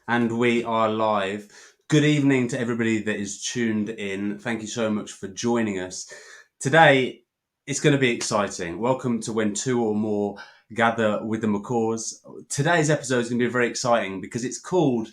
And we are live. Good evening to everybody that is tuned in. Thank you so much for joining us. Today, it's going to be exciting. Welcome to When Two or More Gather with the McCaws. Today's episode is going to be very exciting because it's called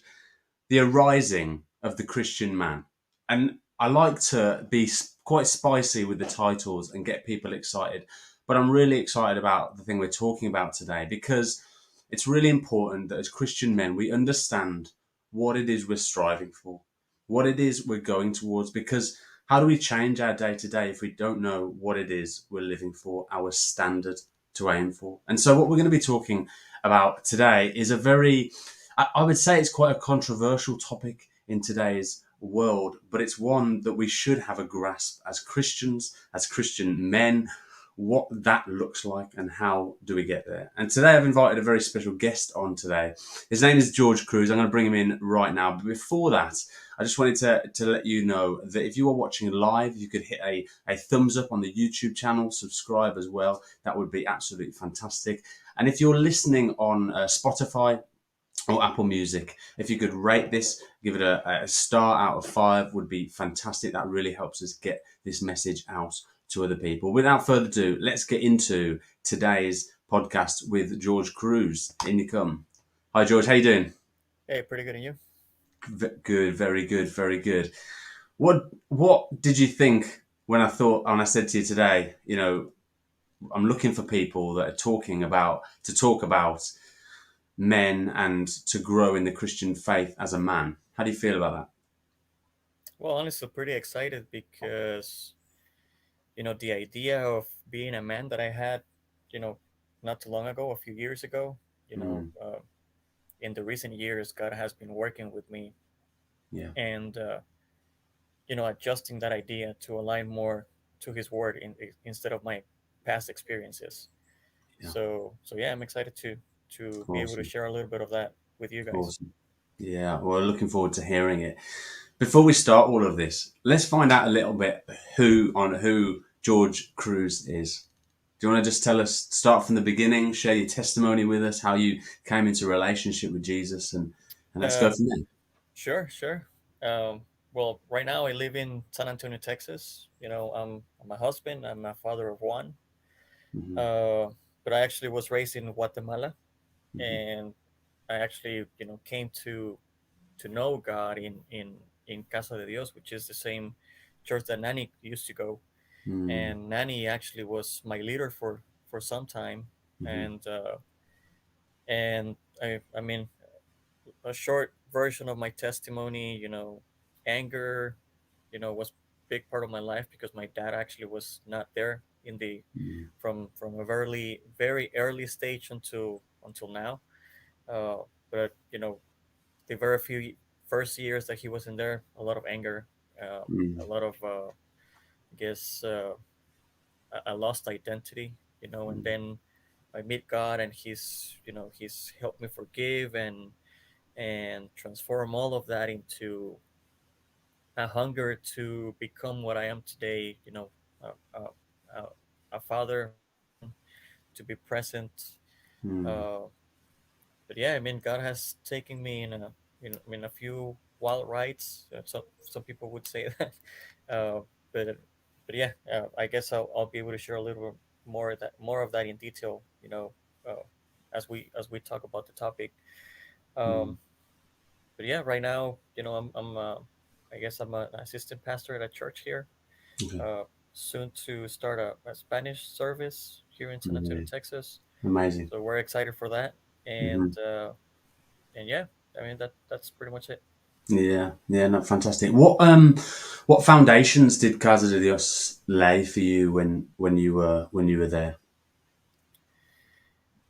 The Uprising of the Christian Man. And I like to be quite spicy with the titles and get people excited. But I'm really excited about the thing we're talking about today because it's really important that as Christian men, we understand what it is we're striving for, what it is we're going towards, because how do we change our day to day if we don't know what it is we're living for, our standard to aim for? And so, what we're going to be talking about today is a very, I would say it's quite a controversial topic in today's world, but it's one that we should have a grasp as Christians, as Christian men, what that looks like and how do we get there. And today I've invited a very special guest on today. His name is Jorge Cruz. I'm going to bring him in right now. But before that, I just wanted to let you know that if you are watching live, you could hit a thumbs up on the YouTube channel, subscribe as well. That would be absolutely fantastic. And if you're listening on Spotify, or Apple Music, if you could rate this, give it a star out of 5 would be fantastic. That really helps us get this message out to other people. Without further ado, let's get into today's podcast with Jorge Cruz. In you come. Hi, George. How you doing? Hey, pretty good, and you? Good. Very good. Very good. What did you think when I said to you today? I'm looking for people that are talk about men and to grow in the Christian faith as a man. How do you feel about that? Well, honestly, pretty excited because the idea of being a man that I had, you know, not too long ago, a few years ago, you know, Mm, uh, in the recent years, God has been working with me yeah, and adjusting that idea to align more to His Word instead of my past experiences. yeah, So yeah, I'm excited to be able to awesome, share a little bit of that with you guys. awesome. Yeah, well, looking forward to hearing it. Before we start all of this, let's find out a little bit who George Cruz is. Do you want to just tell us, start from the beginning, share your testimony with us, how you came into a relationship with Jesus, and let's go Uh, from there. Sure, sure. Well, right now I live in San Antonio, Texas. I'm a husband. I'm a father of one. Hmm. Uh, but I actually was raised in Guatemala, Hmm. and I actually, came to know God in Casa de Dios, which is the same church that Nani used to go. Hmm. And Nani actually was my leader for some time, Hmm. and I mean, a short version of my testimony. Anger, was a big part of my life because my dad actually was not there in the from a very early stage until now. But the very few first years that he wasn't there, a lot of anger, a lot of I guess I lost identity, and then I meet God, and He's helped me forgive and transform all of that into a hunger to become what I am today. A, a father, to be present. Hmm. Uh, but yeah, I mean, God has taken me in a few wild rides. Some people would say that, uh, but but yeah, I guess I'll be able to share a little more of that in detail. Uh, as we talk about the topic. Hmm. Um, but yeah, right now, I guess I'm an assistant pastor at a church here. Okay. Uh, Soon to start a Spanish service here in San Antonio, Amazing. Texas. Amazing. So we're excited for that, Hmm. and yeah, I mean that's pretty much it. Yeah, yeah, no, fantastic. What foundations did Casa de Dios lay for you when you were there?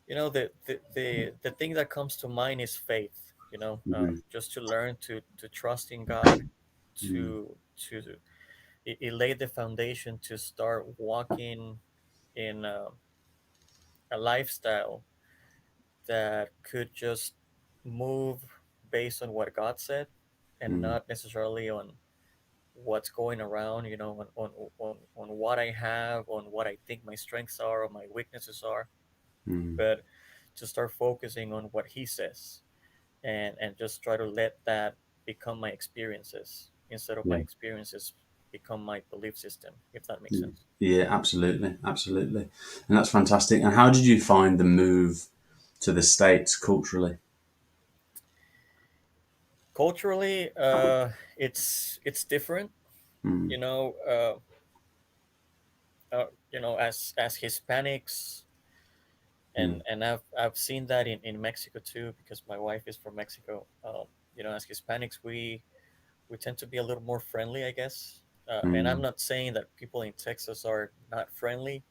The thing that comes to mind is faith. Hmm. Just to learn to trust in God, Hmm. to it laid the foundation to start walking in a lifestyle that could just move based on what God said and Hmm. not necessarily on what's going around, on what I have, on what I think my strengths are or my weaknesses are, Hmm. but to start focusing on what He says. and just try to let that become my experiences instead of my Yeah. experiences become my belief system, if that makes Yeah, sense. yeah, absolutely, absolutely, and that's fantastic. And how did you find the move to the States culturally? Culturally, it's different, Mm, you know. As Hispanics, mm, and I've seen that in Mexico too, because my wife is from Mexico. As Hispanics, we tend to be a little more friendly, I guess. And I'm mm, not saying that people in Texas are not friendly.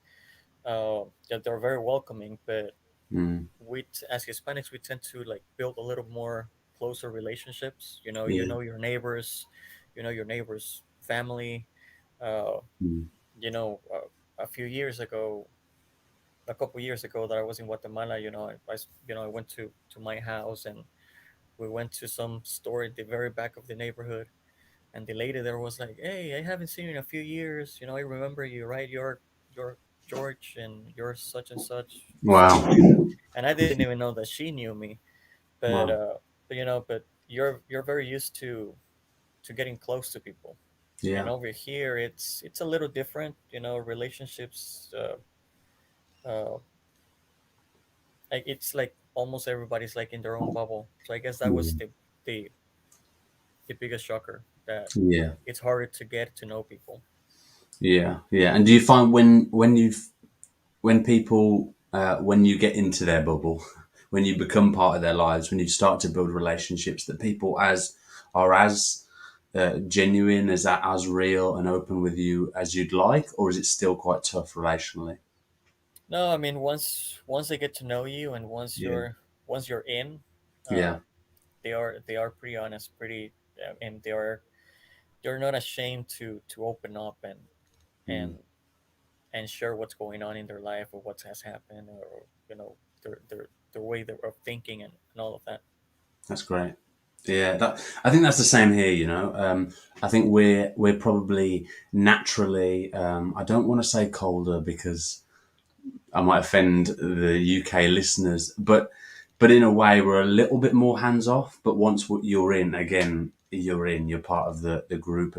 They're very welcoming, but mm, as Hispanics, we tend to like build a little more closer relationships. yeah, Your neighbors, your neighbors' family. Uh, mm, you know, a few years ago, a couple years ago that I was in Guatemala, I went to my house, and we went to some store at the very back of the neighborhood, and the lady there was like, "Hey, I haven't seen you in a few years. I remember you, right? You're George, and you're such and such." wow, And I didn't even know that she knew me, but wow, you're very used to getting close to people, and yeah, over here it's a little different. Relationships. Uh, like it's like almost everybody's like in their own bubble. So I guess that was yeah, the the biggest shocker, that yeah, it's harder to get to know people. yeah, yeah. And do you find when people when you get into their bubble, when you become part of their lives, when you start to build relationships, that people as genuine, as real and open with you as you'd like, or is it still quite tough relationally? No, I mean, once they get to know you, and Yeah, once you're in, yeah, uh, they are pretty honest, pretty, and they're not ashamed to open up mm, and and share what's going on in their life, or what has happened, or their way of thinking, and all of that. that's great. Yeah, I think that's the same here. I think we're probably naturally. I don't want to say colder because I might offend the UK listeners, but in a way, we're a little bit more hands off. But once you're in, again, you're in. You're part of the group,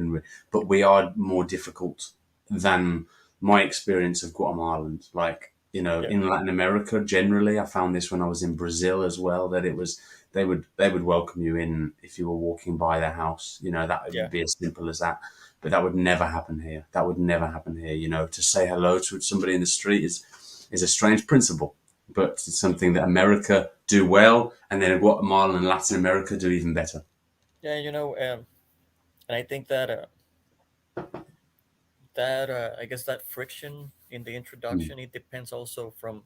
but we are more difficult than my experience of Guatemala. Like Yeah, in Latin America, generally, I found this when I was in Brazil as well. That it was they would welcome you in if you were walking by their house. That it yeah, would be as simple as that. But that would never happen here. That would never happen here. To say hello to somebody in the street is a strange principle, but it's something that America do well, and then Guatemala and Latin America do even better. yeah. And I think that I guess that friction in the Mm, introduction, it depends also from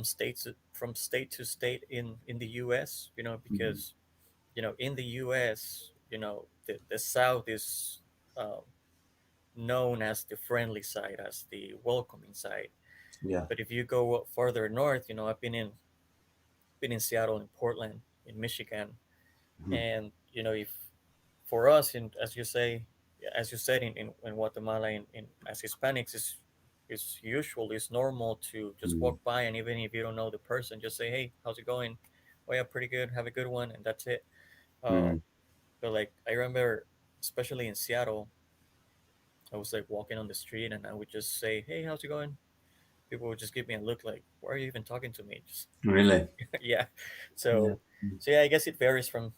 state to state in the U.S. mm, Because in the U.S. The South is um, known as the friendly side, as the welcoming side. yeah. But if you go farther north, I've been in Seattle, in Portland, in Michigan, Mm, and if for us, in as you said, in Guatemala, as Hispanics, is usual, it's normal to just mm, walk by, and even if you don't know the person, just say, "Hey, how's it going? Oh yeah, pretty good. Have a good one," and that's it. Uh, mm. but like I remember, especially in Seattle, I was like walking on the street, and I would just say, "Hey, how's it going?" People would just give me a look like, "Why are you even talking to me?" Just Really? yeah. Yeah. So Mm. so yeah, I guess it varies from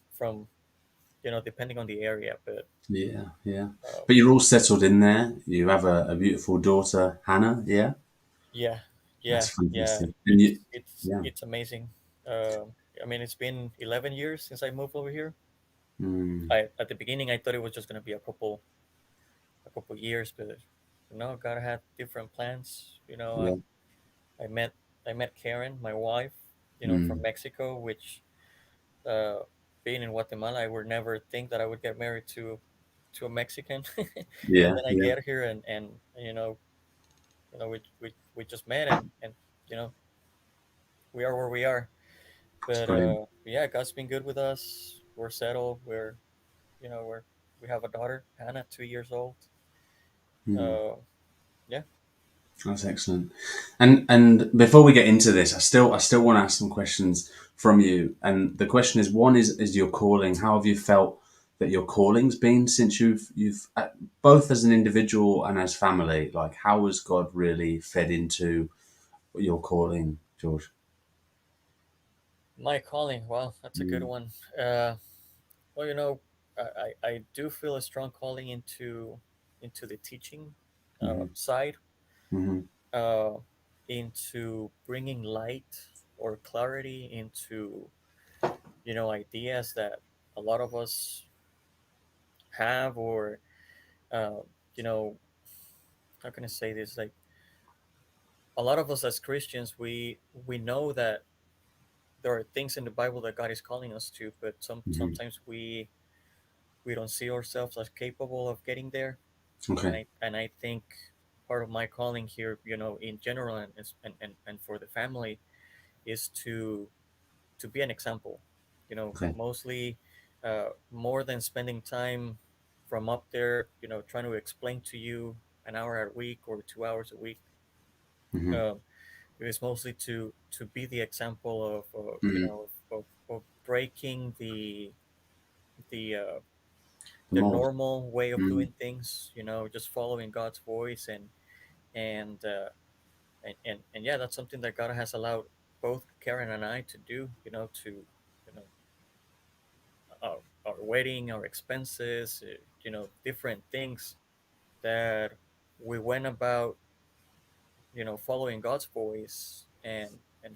depending on the area, but Yeah, yeah. um, But you're all settled in there. You have a beautiful daughter, Hannah. Yeah, yeah, that's yeah. fantastic. And It's you, it's yeah, it's amazing. I mean, it's been 11 years since I moved over here. mm, I At the beginning I thought it was just gonna be a couple years, but no, God had different plans. yeah, I met I met Karen, my wife, from mm, Mexico, which uh, being in Guatemala, I would never think that I would get married to a Mexican, and yeah, then I yeah. get here, and we just met, and you know we are where we are. It's But brilliant. yeah, God's been good with us. We're settled. We have a daughter, Hannah, 2 years old. Mm. Uh, yeah, That's excellent. And before we get into this, I still want to ask some questions from you. And the question is, one is your calling. How have you felt that your calling's been since you've both as an individual and as family? Like, how has God really fed into your calling, George? My calling, well, that's a good Mm, one. Well, I do feel a strong calling into the teaching mm-hmm, side, mm-hmm, uh, into bringing light or clarity into ideas that a lot of us have, or uh, you know how can I say this, like, a lot of us as Christians, we know that there are things in the Bible that God is calling us to, but mm-hmm. sometimes we don't see ourselves as capable of getting there. and Okay. I and I think part of my calling here, in general, and for the family, is to be an example. Okay. Mostly, more than spending time from up there, trying to explain to you an hour a week or 2 hours a week. Mm-hmm. Um, it is mostly to be the example of Mm-hmm. of breaking the The the mold. normal way of Mm-hmm. doing things. Just following God's voice, and and yeah, that's something that God has allowed both Karen and I to do. To our wedding, our expenses, different things that we went about, following God's voice, and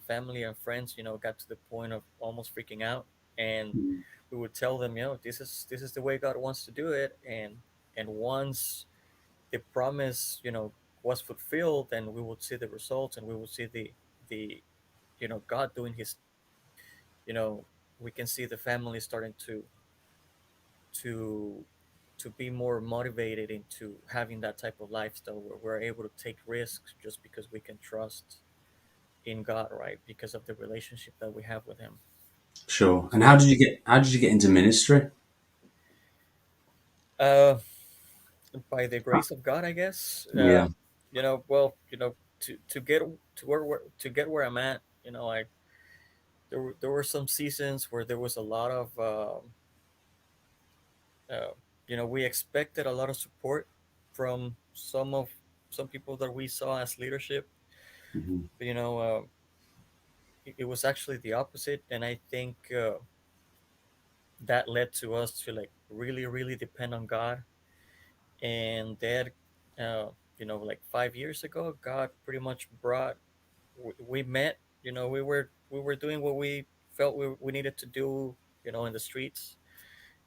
family and friends, got to the point of almost freaking out, and we would tell them, this is the way God wants to do it, and once the promise, was fulfilled, and we would see the results, and we would see the God doing His, you know, we can see the family starting to to be more motivated into having that type of lifestyle where we're able to take risks just because we can trust in God, right? Because of the relationship that we have with Him. Sure. And So, how did you get into ministry? uh, by the grace of God, I guess. Yeah. Well, to get to get where I'm at, I there were some seasons where there was a lot of uh, we expected a lot of support from some people that we saw as leadership. Mm-hmm. But, it was actually the opposite, and I think that led to us to, like, really, really depend on God. And that, uh, like 5 years ago, God pretty much brought. We met. We were doing what we felt we needed to do. In the streets,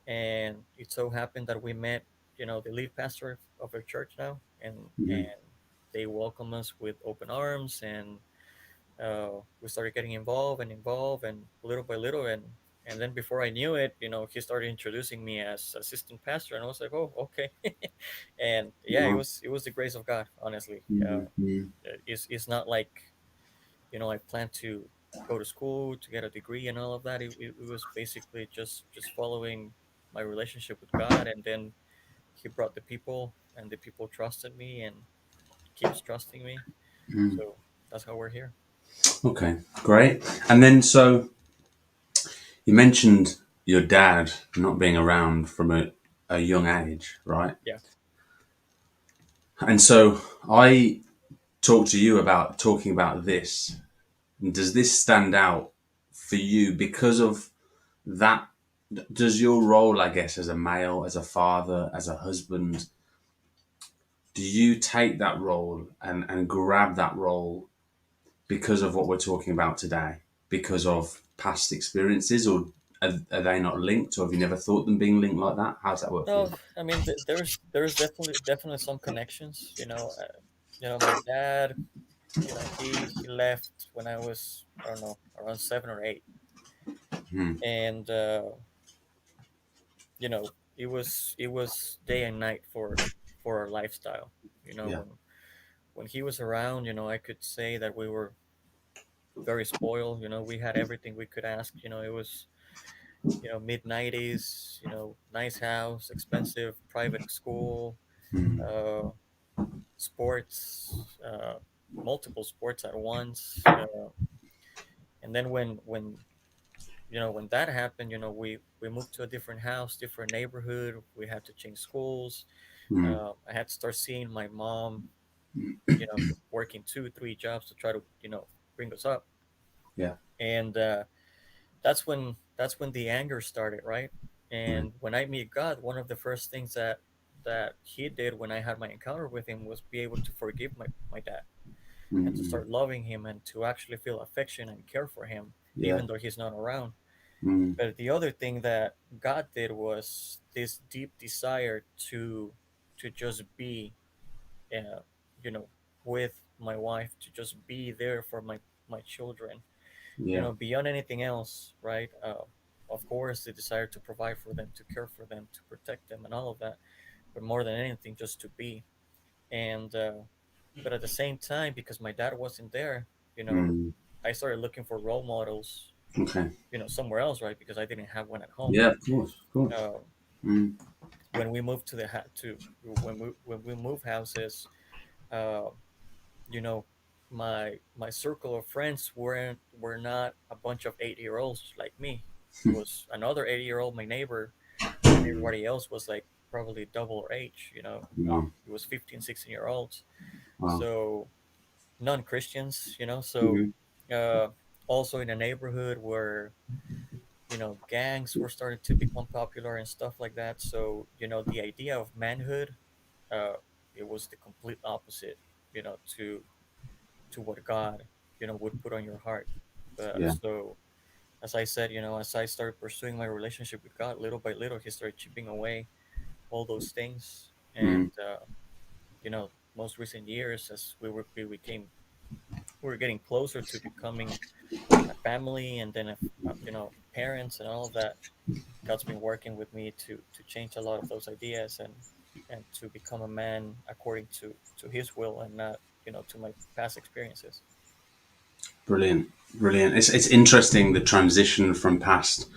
and it so happened that we met, the lead pastor of our church now, Mm-hmm. and they welcomed us with open arms, and we started getting involved, and little by little, and then before I knew it, he started introducing me as assistant pastor, and I was like, oh, okay. And yeah, it Wow. was it was the grace of God, honestly. Mm-hmm. It's not like, I planned to go to school to get a degree and all of that. It was basically just following my relationship with God, and then He brought the people, and the people trusted me, and keeps trusting me. So that's how we're here. Okay, great. And then, so you mentioned your dad not being around from a young age, right? Yeah. And so I talked to you about talking about this. Does this stand out for you because of that? Does your role, I guess, as a male, as a father, as a husband, do you take that role and grab that role because of what we're talking about today? Because of past experiences, or are they not linked, or have you never thought them being linked like that? How does that work for No, you? I mean, there's definitely some connections. My dad, he left when I was, I don't know, around 7 or 8, Hmm. and it was day and night for our lifestyle. Yeah. When he was around, I could say that we were very spoiled. We had everything we could ask. It was, mid 90s. Nice house, expensive private school. Hmm. Uh, sports, multiple sports at once. And then when that happened, we moved to a different house, different neighborhood. We had to change schools. Mm. I had to start seeing my mom, working two, three jobs to try to bring us up. Yeah. And that's when the anger started, right? Right. And when I meet God, one of the first things that He did when I had my encounter with Him was be able to forgive my dad and to Mm-mm. start loving him and to actually feel affection and care for him, Yeah. even though he's not around. Mm. But the other thing that God did was this deep desire to just be, uh, you know, with my wife, to just be there for my children, Yeah. beyond anything else, right? Of course, the desire to provide for them, to care for them, to protect them, and all of that. But more than anything, just to be. And but at the same time, because my dad wasn't there, you know, Mm. I started looking for role models, Okay. somewhere else, right? Because I didn't have one at home. Yeah, of course, of course. Uh, Mm. when we moved to the to when we moved houses, uh, you know, my circle of friends were not a bunch of 8-year olds like me. It was another 80-year-old, my neighbor, and Mm. everybody else was like probably double our age. Wow. It was 15, 16-year olds. Wow. So non-Christians, so Mm-hmm. uh, also in a neighborhood where gangs were starting to become popular and stuff like that. So the idea of manhood, uh, it was the complete opposite, to what God would put on your heart. Yeah. So as I said, as I started pursuing my relationship with God, little by little, He started chipping away all those things. Mm. And most recent years, as we were getting closer to becoming a family, and then parents and all of that. God's been working with me to change a lot of those ideas, and to become a man according to His will, and not to my past experiences. Brilliant. Brilliant. It's interesting the transition from past,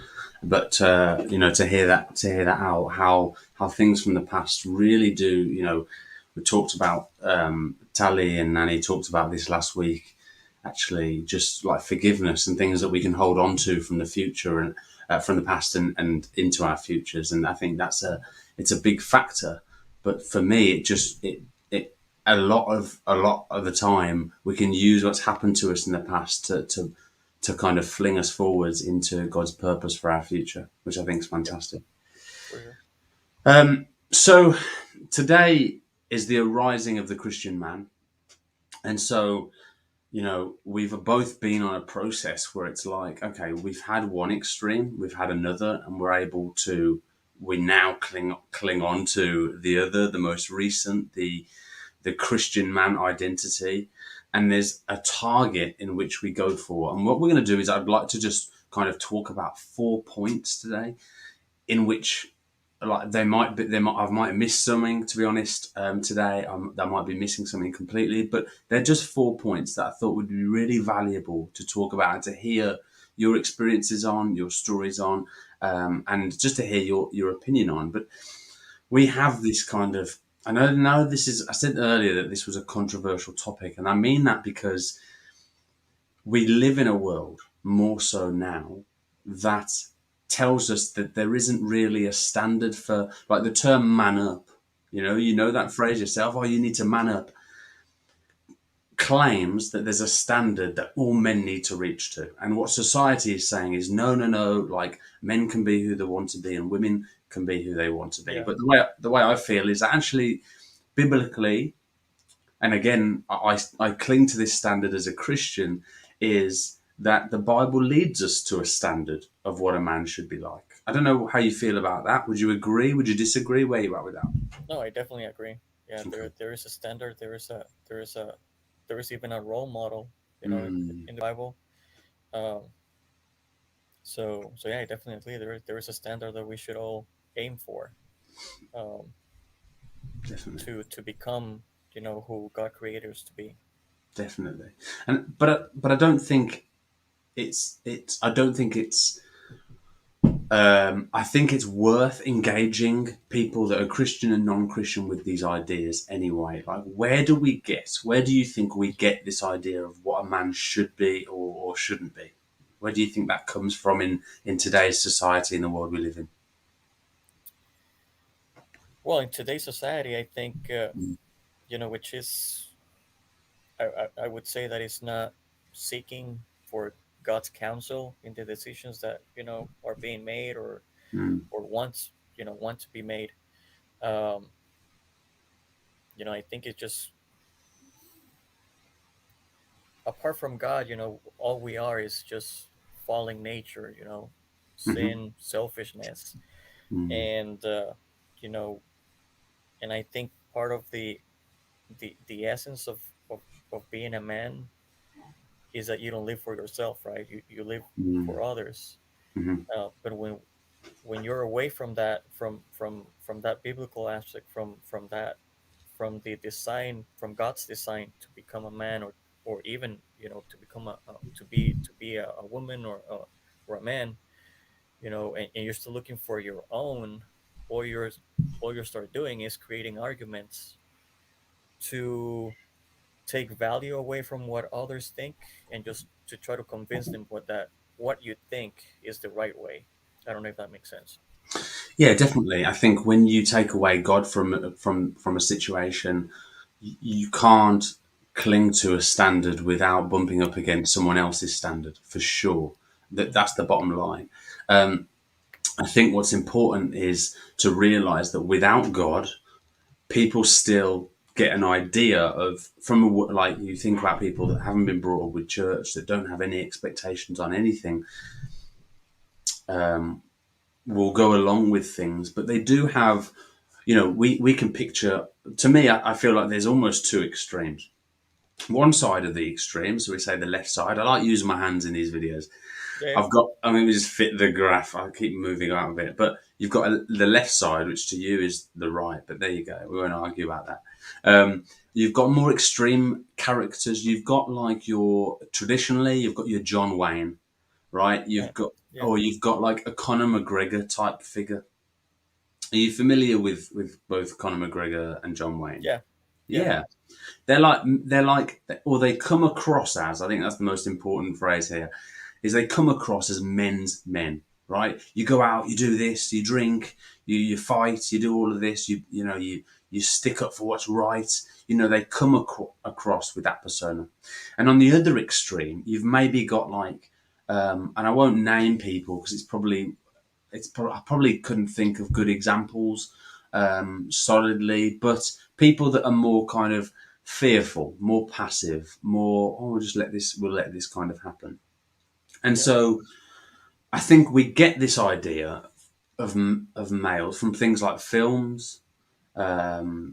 but to hear that out, how things from the past really do. We talked about Tali and Nanny talked about this last week. Actually, just like forgiveness and things that we can hold on to from the future and from the past and into our futures. And I think it's a big factor. But for me, it a lot of the time we can use what's happened to us in the past to kind of fling us forwards into God's purpose for our future, which I think is Yep, fantastic. for sure. So today is the arising of the Christian man. And so, we've both been on a process where it's like, okay, we've had one extreme, we've had another, and we now cling on to the other, the most recent, the Christian man identity. And there's a target in which we go for. And what we're going to do is I'd like to just kind of talk about 4 points today in which like I might miss something, to be honest. Today I might be missing something completely, but they're just 4 points that I thought would be really valuable to talk about and to hear your experiences on, your stories on, and just to hear your opinion on. But we have this kind of, I know this is, I said earlier that this was a controversial topic, and I mean that because we live in a world more so now that tells us that there isn't really a standard for, like, the term man up. You know that phrase yourself. Oh, you need to man up. Claims that there's a standard that all men need to reach to, and what society is saying is no, no, no. Like, men can be who they want to be, and women can be who they want to be. Yeah, But the way I feel is actually biblically, and again, I cling to this standard as a Christian, is that the Bible leads us to a standard of what a man should be like. I don't know how you feel about that. Would you agree? Would you disagree? Where are you at with that? no, I definitely agree. Yeah, Okay. there is a standard. There is even a role model, Mm, in the Bible. Um, so yeah, I definitely there is a standard that we should all aim for, um, definitely, to become who God created us to be. definitely. But I don't think it's I think it's worth engaging people that are Christian and non-Christian with these ideas anyway. Like, where do you think we get this idea of what a man should be or shouldn't be? Where do you think that comes from in today's society in the world we live in? Well, in today's society, I think Mm, which is I would say that it's not seeking for God's counsel in the decisions that are being made mm, or want to be made. Um, I think it's just apart from God, all we are is just falling nature, mhm, sin, selfishness, mm, and you know, and I think part of the essence of being a man is that you don't live for yourself, right? You live mm, for others. mhm, But when you're away from that, from that biblical aspect, from the design, from God's design to become a man, or even to become to be a woman or a man, and you're still looking for your own, all you're all you start doing is creating arguments to take value away from what others think, and just to try to convince them what you think is the right way. I don't know if that makes sense. yeah, definitely. I think when you take away God from a situation, you can't cling to a standard without bumping up against someone else's standard for sure. Hmm. That's the bottom line. Um, I think what's important is to realize that without God, people still get an idea of like you think about people that haven't been brought up with church that don't have any expectations on anything, um, will go along with things, but they do have. We can picture. To me, I feel like there's almost two extremes. One side of the extreme, so we say the left side. I like using my hands in these videos. Yeah, I'm going to just fit the graph. I keep moving out of it. But you've got the left side, which to you is the right. But there you go. We won't argue about that. You've got more extreme characters. You've got like traditionally, you've got your John Wayne, right? yeah, yeah, You've got like a Conor McGregor type figure. Are you familiar with both Conor McGregor and John Wayne? yeah, yeah, Yeah. They're like, or they come across as, I think that's the most important phrase here, is they come across as men's men, right? You go out, you do this, you drink, you fight, you do all of this, you stick up for what's right. They come across with that persona. And on the other extreme, you've maybe got like, and I won't name people because I probably couldn't think of good examples solidly, but people that are more kind of fearful, more passive, more we'll let this kind of happen. And yeah, so I think we get this idea of males from things like films,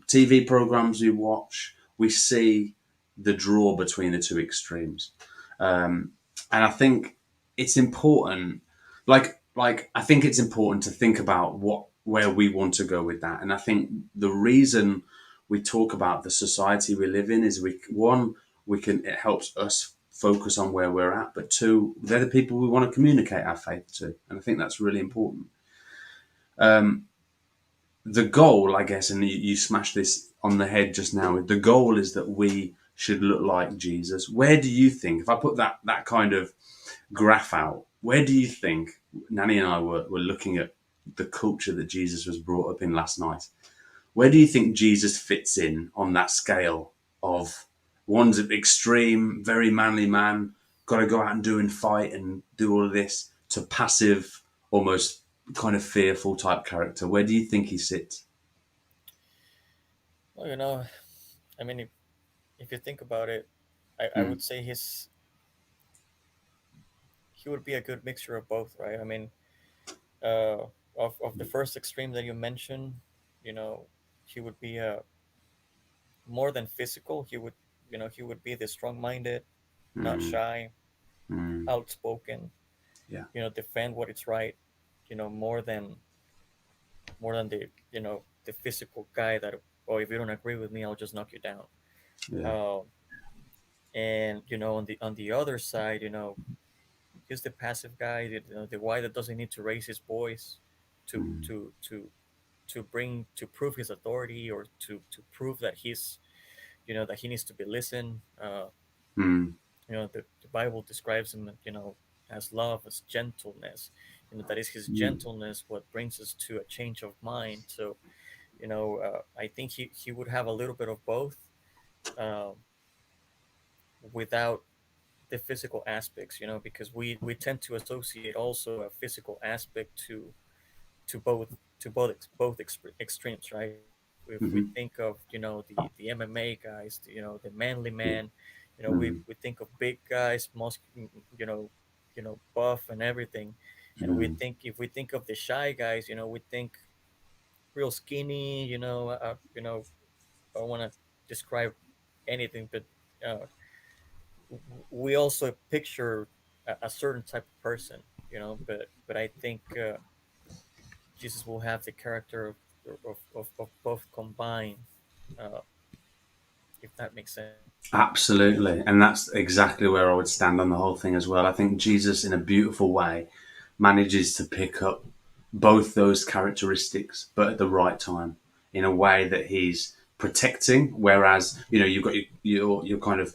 TV programs we watch. We see the draw between the two extremes, and I think it's important. I think it's important to think about where we want to go with that. And I think the reason we talk about the society we live in is it helps us focus on where we're at, but two, they're the people we want to communicate our faith to, and I think that's really important. The goal, I guess, and you smashed this on the head just now. The goal is that we should look like Jesus. Where do you think, if I put that kind of graph out, where do you think Nanny and I were looking at the culture that Jesus was brought up in last night? Where do you think Jesus fits in on that scale of one's an extreme, very manly man, got to go out and do and fight and do all of this, to passive, almost kind of fearful type character? Where do you think he sits? well, I mean, if you think about it, I Mm, would say he would be a good mixture of both, right? I mean, uh, of the first extreme that you mentioned, you know, he would be more than physical. He would be the strong-minded, not mm, shy, mm, outspoken. yeah, Defend what is right. More than the physical guy that, oh, if you don't agree with me, I'll just knock you down. yeah, Um, and on the other side, he's the passive guy, the guy that doesn't need to raise his voice to mm, to to to bring to prove his authority, or to prove that he's, that he needs to be listened. mm, The Bible describes him, as love, as gentleness. That is his mm, gentleness what brings us to a change of mind. So, I think he would have a little bit of both, um, without the physical aspects, because we tend to associate also a physical aspect to both extremes, right? If we mhm, think of, the MMA guys, the manly yeah, man, mm, we think of big guys, buff and everything, and mm, if we think of the shy guys, we think real skinny. I don't want to describe anything, but uh, we also picture a certain type of person, but I think Jesus will have the character of both combined, uh, if that makes sense. absolutely. And that's exactly where I would stand on the whole thing as well. I think Jesus, in a beautiful way, manages to pick up both those characteristics, but at the right time, in a way that he's protecting. Whereas, you've got your kind of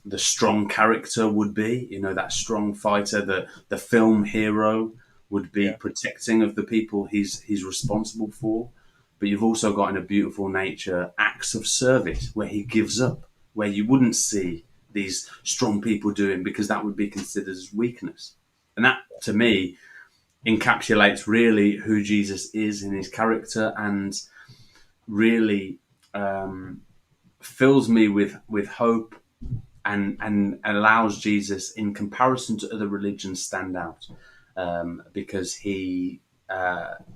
the strong character would be, that strong fighter, the film hero would be Yeah, protecting of the people he's responsible for. But you've also got in a beautiful nature acts of service where he gives up, where you wouldn't see these strong people doing because that would be considered as weakness. And that, to me, encapsulates really who Jesus is in his character, and really um, fills me with hope, and allows Jesus, in comparison to other religions, stand out, because he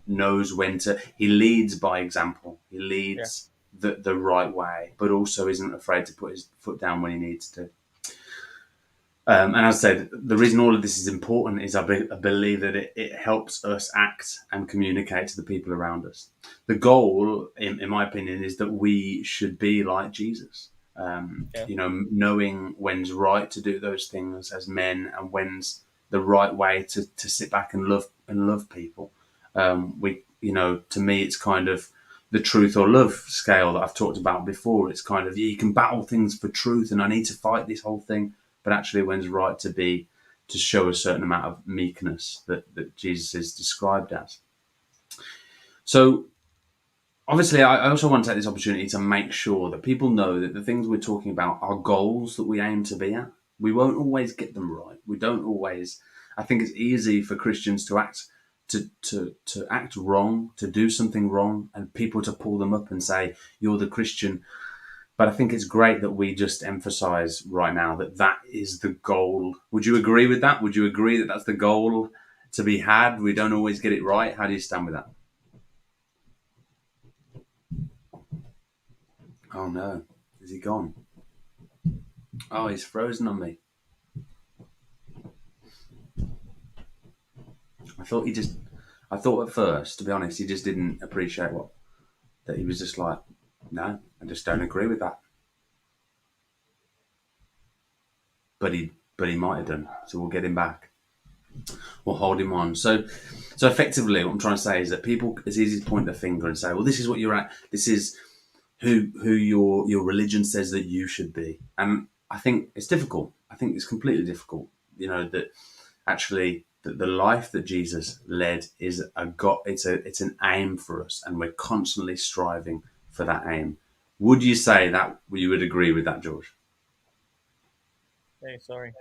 knows when to. He leads by example. He yeah, leads the right way, but also isn't afraid to put his foot down when he needs to. And as I said, the reason all of this is important is I believe that it helps us act and communicate to the people around us. The goal, in my opinion, is that we should be like Jesus. yeah, Knowing when's right to do those things as men, and when's the right way to sit back and love people. To me, it's kind of the truth or love scale that I've talked about before. It's kind of, you can battle things for truth, and I need to fight this whole thing, but actually when's right to show a certain amount of meekness that Jesus is described as. So obviously, I also want to take this opportunity to make sure that people know that the things we're talking about are goals that we aim to be at. We won't always get them right. We don't always. I think it's easy for Christians to act to act wrong, to do something wrong, and people to pull them up and say, "You're the Christian." But I think it's great that we just emphasize right now that that is the goal. Would you agree with that? Would you agree that that's the goal to be had? We don't always get it right. How do you stand with that? Oh no, is he gone? Oh, he's frozen on me. I thought he just. I thought at first, to be honest, he just didn't appreciate what that he was just like. No, I just don't agree with that. But he might have done. So we'll get him back. We'll hold him on. So effectively, what I'm trying to say is that people, it's easy to point the finger and say, well, this is what you're at. This is who your religion says that you should be. And I think it's difficult. I think it's completely difficult. That actually the life that Jesus led is a God. It's an aim for us, and we're constantly striving for that aim. Would you say that you would agree with that, George? hey, sorry.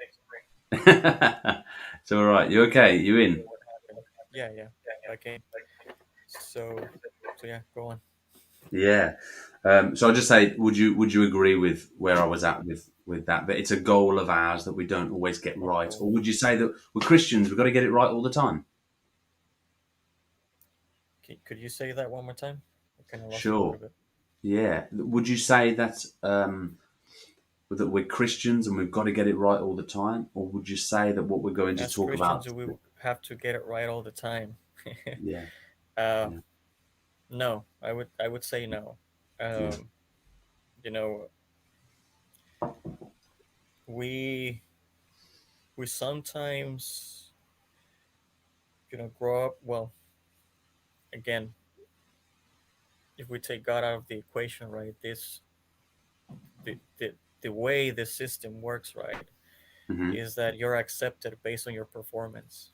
It's all right. You okay? You Not sure in? what happened. Yeah, yeah, back in. So yeah, go on. Yeah. So I'll just say, would you agree with where I was at with that? That it's a goal of ours that we don't always get A right, or goal. would you say that we're Christians, we've got to get it right all the time? Could you say that one more time? I kind of lost you a Sure. little bit. Yeah. Would you say that we're Christians and we've got to get it right all the time, or would you say that what we're going to As talk Christians, about? we have to get it right all the time. Yeah. uh, Yeah. no, I would say no. Yeah. Um, you know, we we sometimes, grow up. Well, again, if we take God out of the equation, right, the way the system works, right, Mm-hmm. is that you're accepted based on your performance.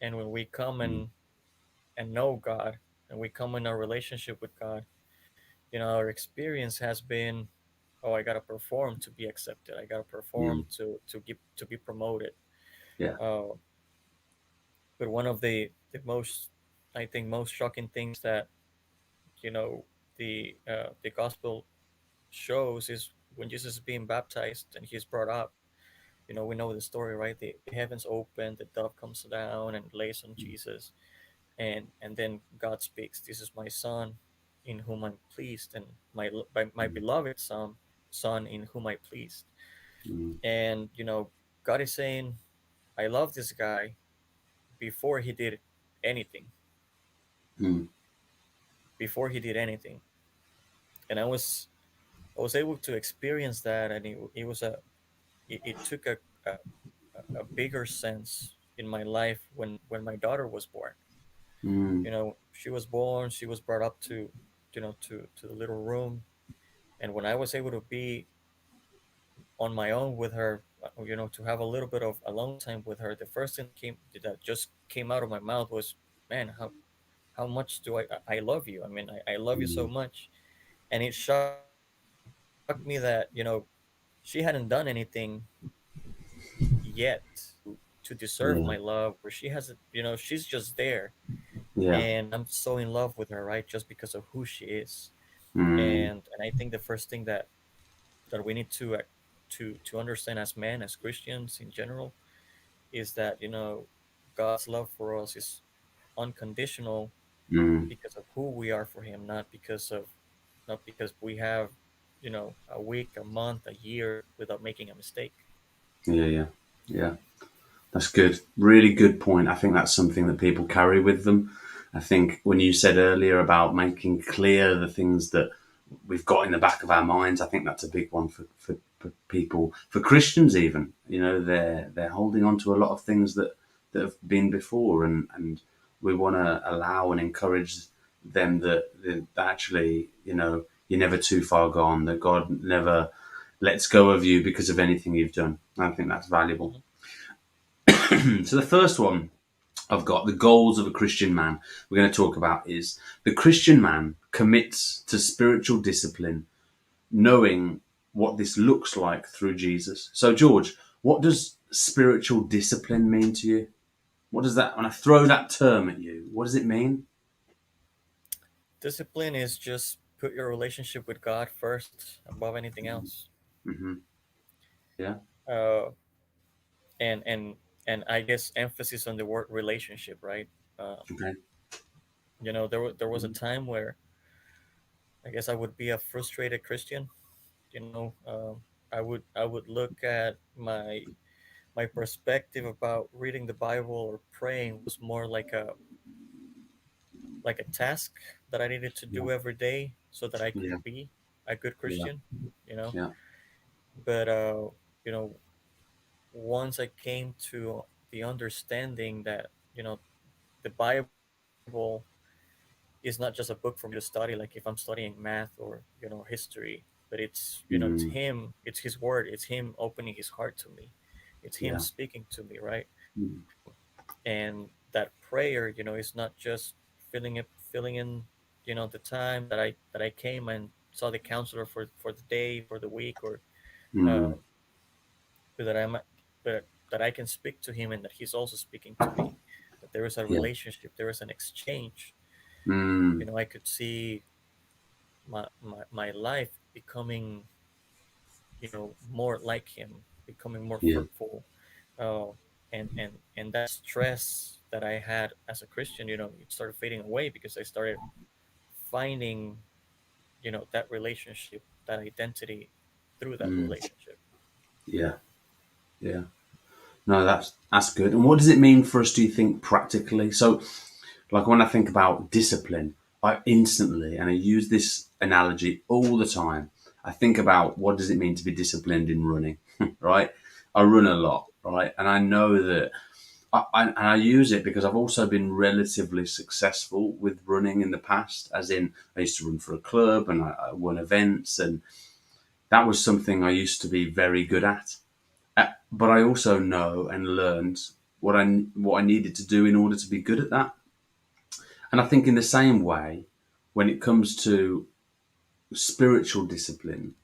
And when we come and know God, and we come in our relationship with God, our experience has been, oh, I gotta perform to be accepted. I gotta Mm-hmm. perform to be promoted. Yeah. Uh, but one of the most, I think, most shocking things that the gospel shows is when Jesus is being baptized and he's brought up. We know the story, right? The heavens open, the dove comes down and lays on Jesus, and then God speaks. This is my son, in whom I'm pleased, and my beloved son in whom I pleased. Mm-hmm. And God is saying, I love this guy before he did anything, Mm-hmm. before he did anything. And I was able to experience that, and it took a, a bigger sense in my life when my daughter was born. She was born, she was brought up to the little room, and when I was able to be on my own with her, to have a little bit of alone time with her, the first thing that just came out of my mouth was, man, how much do I love you. I mean, I love you so much. And it shocked me that she hadn't done anything yet to deserve my Yeah. love, where she hasn't, she's just there. Yeah. And I'm so in love with her, right, just because of who she is. Mm. And I think the first thing that we need to understand as men, as Christians in general, is that God's love for us is unconditional Mm. because of who we are for Him, not because we have a week, a month, a year without making a mistake. Yeah. Yeah. Yeah. That's good. Really good point. I think that's something that people carry with them. I think when you said earlier about making clear the things that we've got in the back of our minds, I think that's a big one for people, for Christians even. They're holding on to a lot of things that have been before, and we want to allow and encourage them that actually, you're never too far gone, that God never lets go of you because of anything you've done. I think that's valuable. Mhm. So the first one I've got, the goals of a Christian man, we're going to talk about is the Christian man commits to spiritual discipline, knowing what this looks like through Jesus. So, George, what does spiritual discipline mean to you? What does that, when I throw that term at you, what does it mean? Discipline is just put your relationship with God first above anything else. Hmm. Yeah. Uh, and and I guess emphasis on the word relationship, right? Uh, Okay. there was a time where I guess I would be a frustrated Christian. I would look at my perspective about reading the Bible or praying was more like a task that I needed to Yeah. do every day so that I Yeah. could be a good Yeah. Christian, you know. Yeah. But you know, once I came to the understanding that the Bible is not just a book for me to study, like if I'm studying math or history, but it's Mm. Him, it's His Word, it's Him opening His heart to me, it's Him Yeah. speaking to me, right? Mm. And that prayer is not just filling in the time that I came and saw the counselor for the day, for the week, or uh, Mm. but that I'm but that I can speak to him and that he's also speaking to me, that there is a Yeah. relationship, there is an exchange. Mm. I could see my life becoming more like him, becoming more Yeah. fruitful. uh, and that stress that I had as a Christian, it started fading away because I started finding that relationship, that identity through that Mm. relationship. Yeah. Yeah. No, that's good. And what does it mean for us, do you think, practically? So, like when I think about discipline, I instantly, and I use this analogy all the time, I think about what does it mean to be disciplined in running, right? I run a lot, right? And I know that and I use it because I've also been relatively successful with running in the past. As in, I used to run for a club and I won events, and that was something I used to be very good at. But I also know and learned what I needed to do in order to be good at that. And I think in the same way, when it comes to spiritual discipline,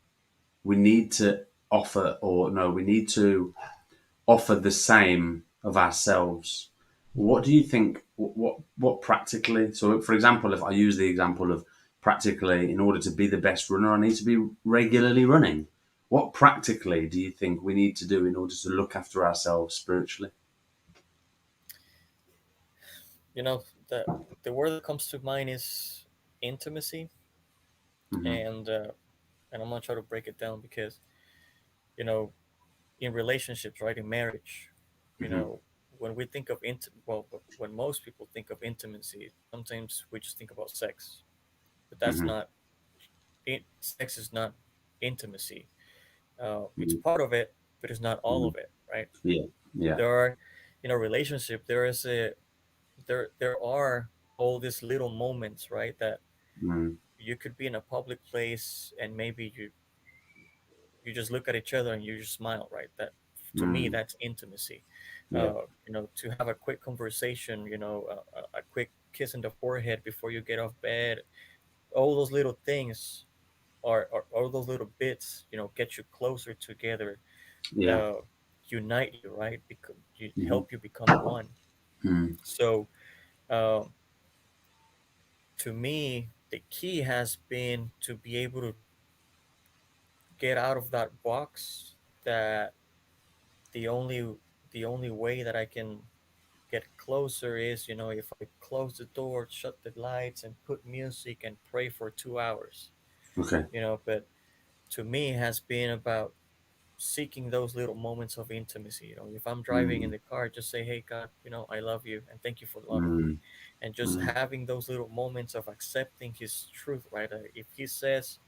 we need to offer, or no, we need to offer the same of ourselves. What do you think? What practically? So, for example, if I use the example of practically, in order to be the best runner, I need to be regularly running. What practically do you think we need to do in order to look after ourselves spiritually? You know, the word that comes to mind is intimacy, Hmm. and I'm gonna try to break it down because you know, in relationships, right, in marriage, you Hmm. know, when we think of when most people think of intimacy, sometimes we just think about sex, but that's Hmm. not it. Sex is not intimacy. It's Hmm. part of it, but it's not all Hmm. of it, right? Yeah, yeah. There are, in a relationship, there are all these little moments, right, that Mm, you could be in a public place and maybe you just look at each other and you just smile, right? That to me, mm, that's intimacy. yeah, To have a quick conversation, a quick kiss in the forehead before you get off bed, all those little things are all those little bits, get you closer together, yeah. uh, unite you, right? Because you Hmm. help you become one. Mm, So, um, to me, the key has been to be able to get out of that box that the only the only way that I can get closer is, if I close the door, shut the lights, and put music and pray for 2 hours. okay. But to me, it has been about seeking those little moments of intimacy. If I'm driving in Mm, the car, just say, "Hey, God, I love you, and thank you for loving me," mm, and just mm, having those little moments of accepting His truth. Right? If He says,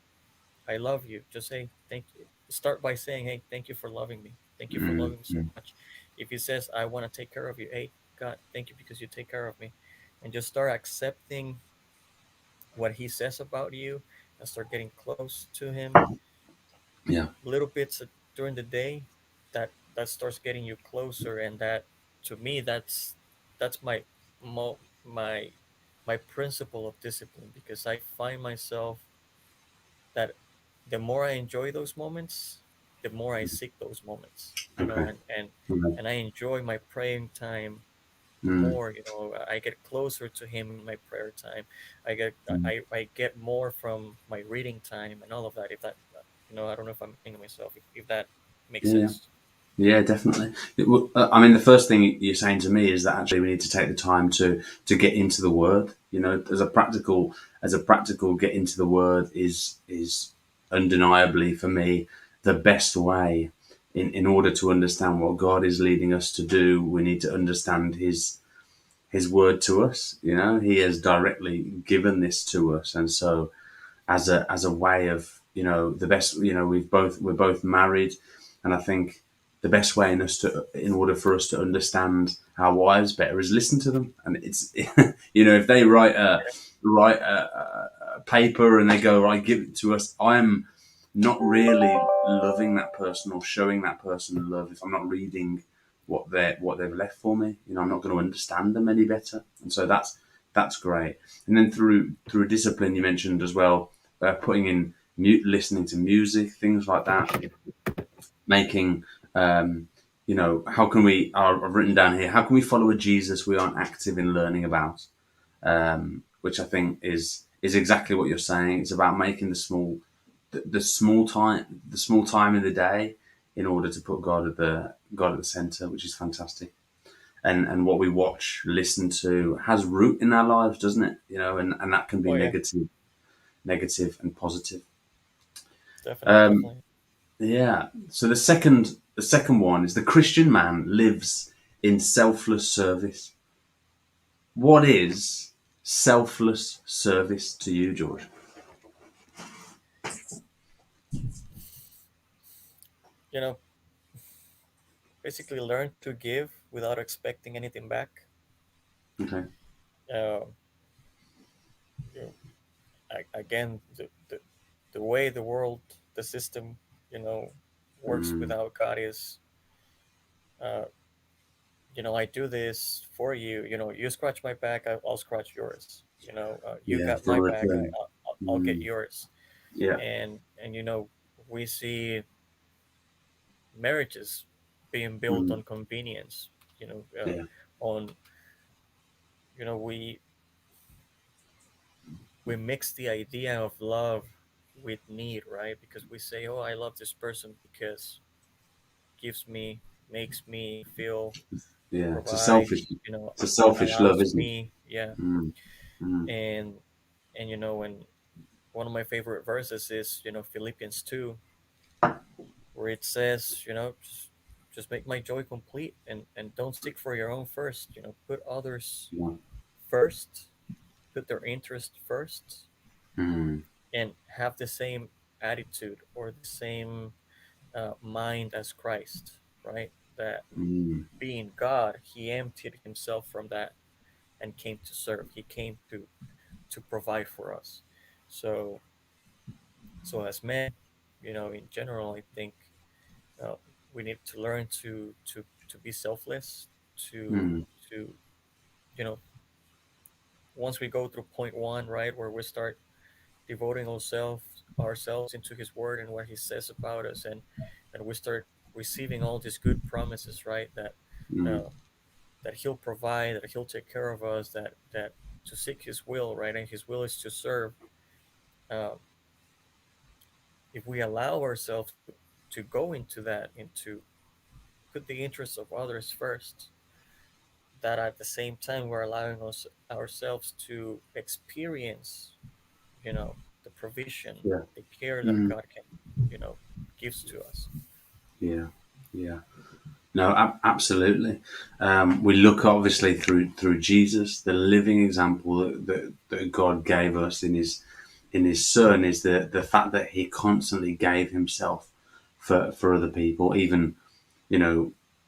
"I love you," just say thank you. Start by saying, "Hey, thank you for loving me. Thank you for mm, loving me so mm. much." If He says, "I want to take care of you," hey, God, thank you because you take care of me, and just start accepting what He says about you, and start getting close to Him. Yeah. Little bits during the day, that starts getting you closer, and that, to me, that's my my principle of discipline, because I find myself that the more I enjoy those moments, the more I seek those moments, Okay. Okay. and I enjoy my praying time Mm, more. I get closer to Him in my prayer time. I get mm. I get more from my reading time and all of that. If that, I don't know if I'm explaining myself. If that makes Yeah, yeah. sense. Yeah, definitely. I mean, the first thing you're saying to me is that actually we need to take the time to get into the word. As a practical get into the word is undeniably for me the best way in order to understand what God is leading us to do. We need to understand His word to us. He has directly given this to us, and so as a way of the best, we're both married, and I think the best way in order for us to understand our wives better is listen to them. And it's if they write a paper and they go, right, give it to us, I'm not really loving that person or showing that person love if I'm not reading what they've left for me. I'm not going to understand them any better. And so that's great. And then through discipline, you mentioned as well, putting in mute, listening to music, things like that, making, how can we? I've written down here, how can we follow a Jesus we aren't active in learning about? Which I think is exactly what you're saying. It's about making the small time in the day in order to put God at the center, which is fantastic. And what we watch, listen to, has root in our lives, doesn't it? And that can be Oh yeah, negative and positive. definitely, Um, definitely. yeah. So the second one is the Christian man lives in selfless service. What is selfless service to you, George? You know, basically learn to give without expecting anything back. Okay. Uh, you know, again, the way the world, the system, you know, works Mm. without God is, uh, I do this for you. You scratch my back, I'll scratch yours. You Yeah, got the my back, return. I'll get Mm. yours. Yeah. And we see marriages being built Mm. on convenience. You know, Yeah. on you know we mix the idea of love with need, right? Because we say, "Oh, I love this person because gives me, makes me feel, Yeah. provides, It's a selfish love, allows isn't me, yeah." it? Mm. Mm. And when one of my favorite verses is Philippians 2, where it says, just make my joy complete, and don't seek for your own first. Put others Yeah. first, put their interest first, Mm. and have the same attitude or the same mind as Christ, right? That Mm. being God, he emptied himself from that and came to serve. He came to provide for us. So as men, in general, I think uh, we need to learn to be selfless. To Mm. to you know Once we go through point one, right, where we start devoting ourselves into His Word and what He says about us, and we start receiving all these good promises, right, Mm. uh, that He'll provide, that He'll take care of us, that to seek His will, right, and His will is to serve. Um, if we allow ourselves to go into that, into put the interests of others first, that at the same time we're allowing ourselves to experience, the provision, Yeah. the care that Mm. God can, gives to us. Yeah. Yeah. No, absolutely. We look obviously through Jesus, the living example that God gave us in His Son is the fact that He constantly gave Himself for other people, even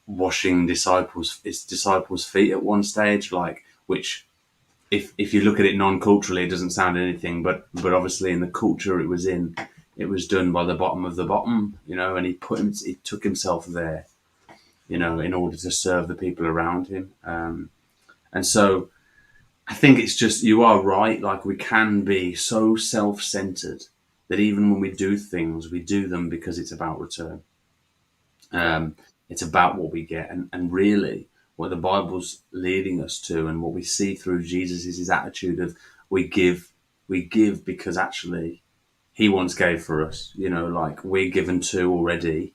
washing His disciples' feet at one stage, like which if you look at it non-culturally, it doesn't sound anything, but obviously in the culture it was in, it was done by the bottom of the bottom, and he took himself there, in order to serve the people around him. And so I think it's just, you are right. Like, we can be so self centered that even when we do things, we do them because it's about return. Yeah. Um, it's about what we get. And really, what the Bible's leading us to and what we see through Jesus is his attitude of we give, we give because actually he once gave for us, like we're given to already.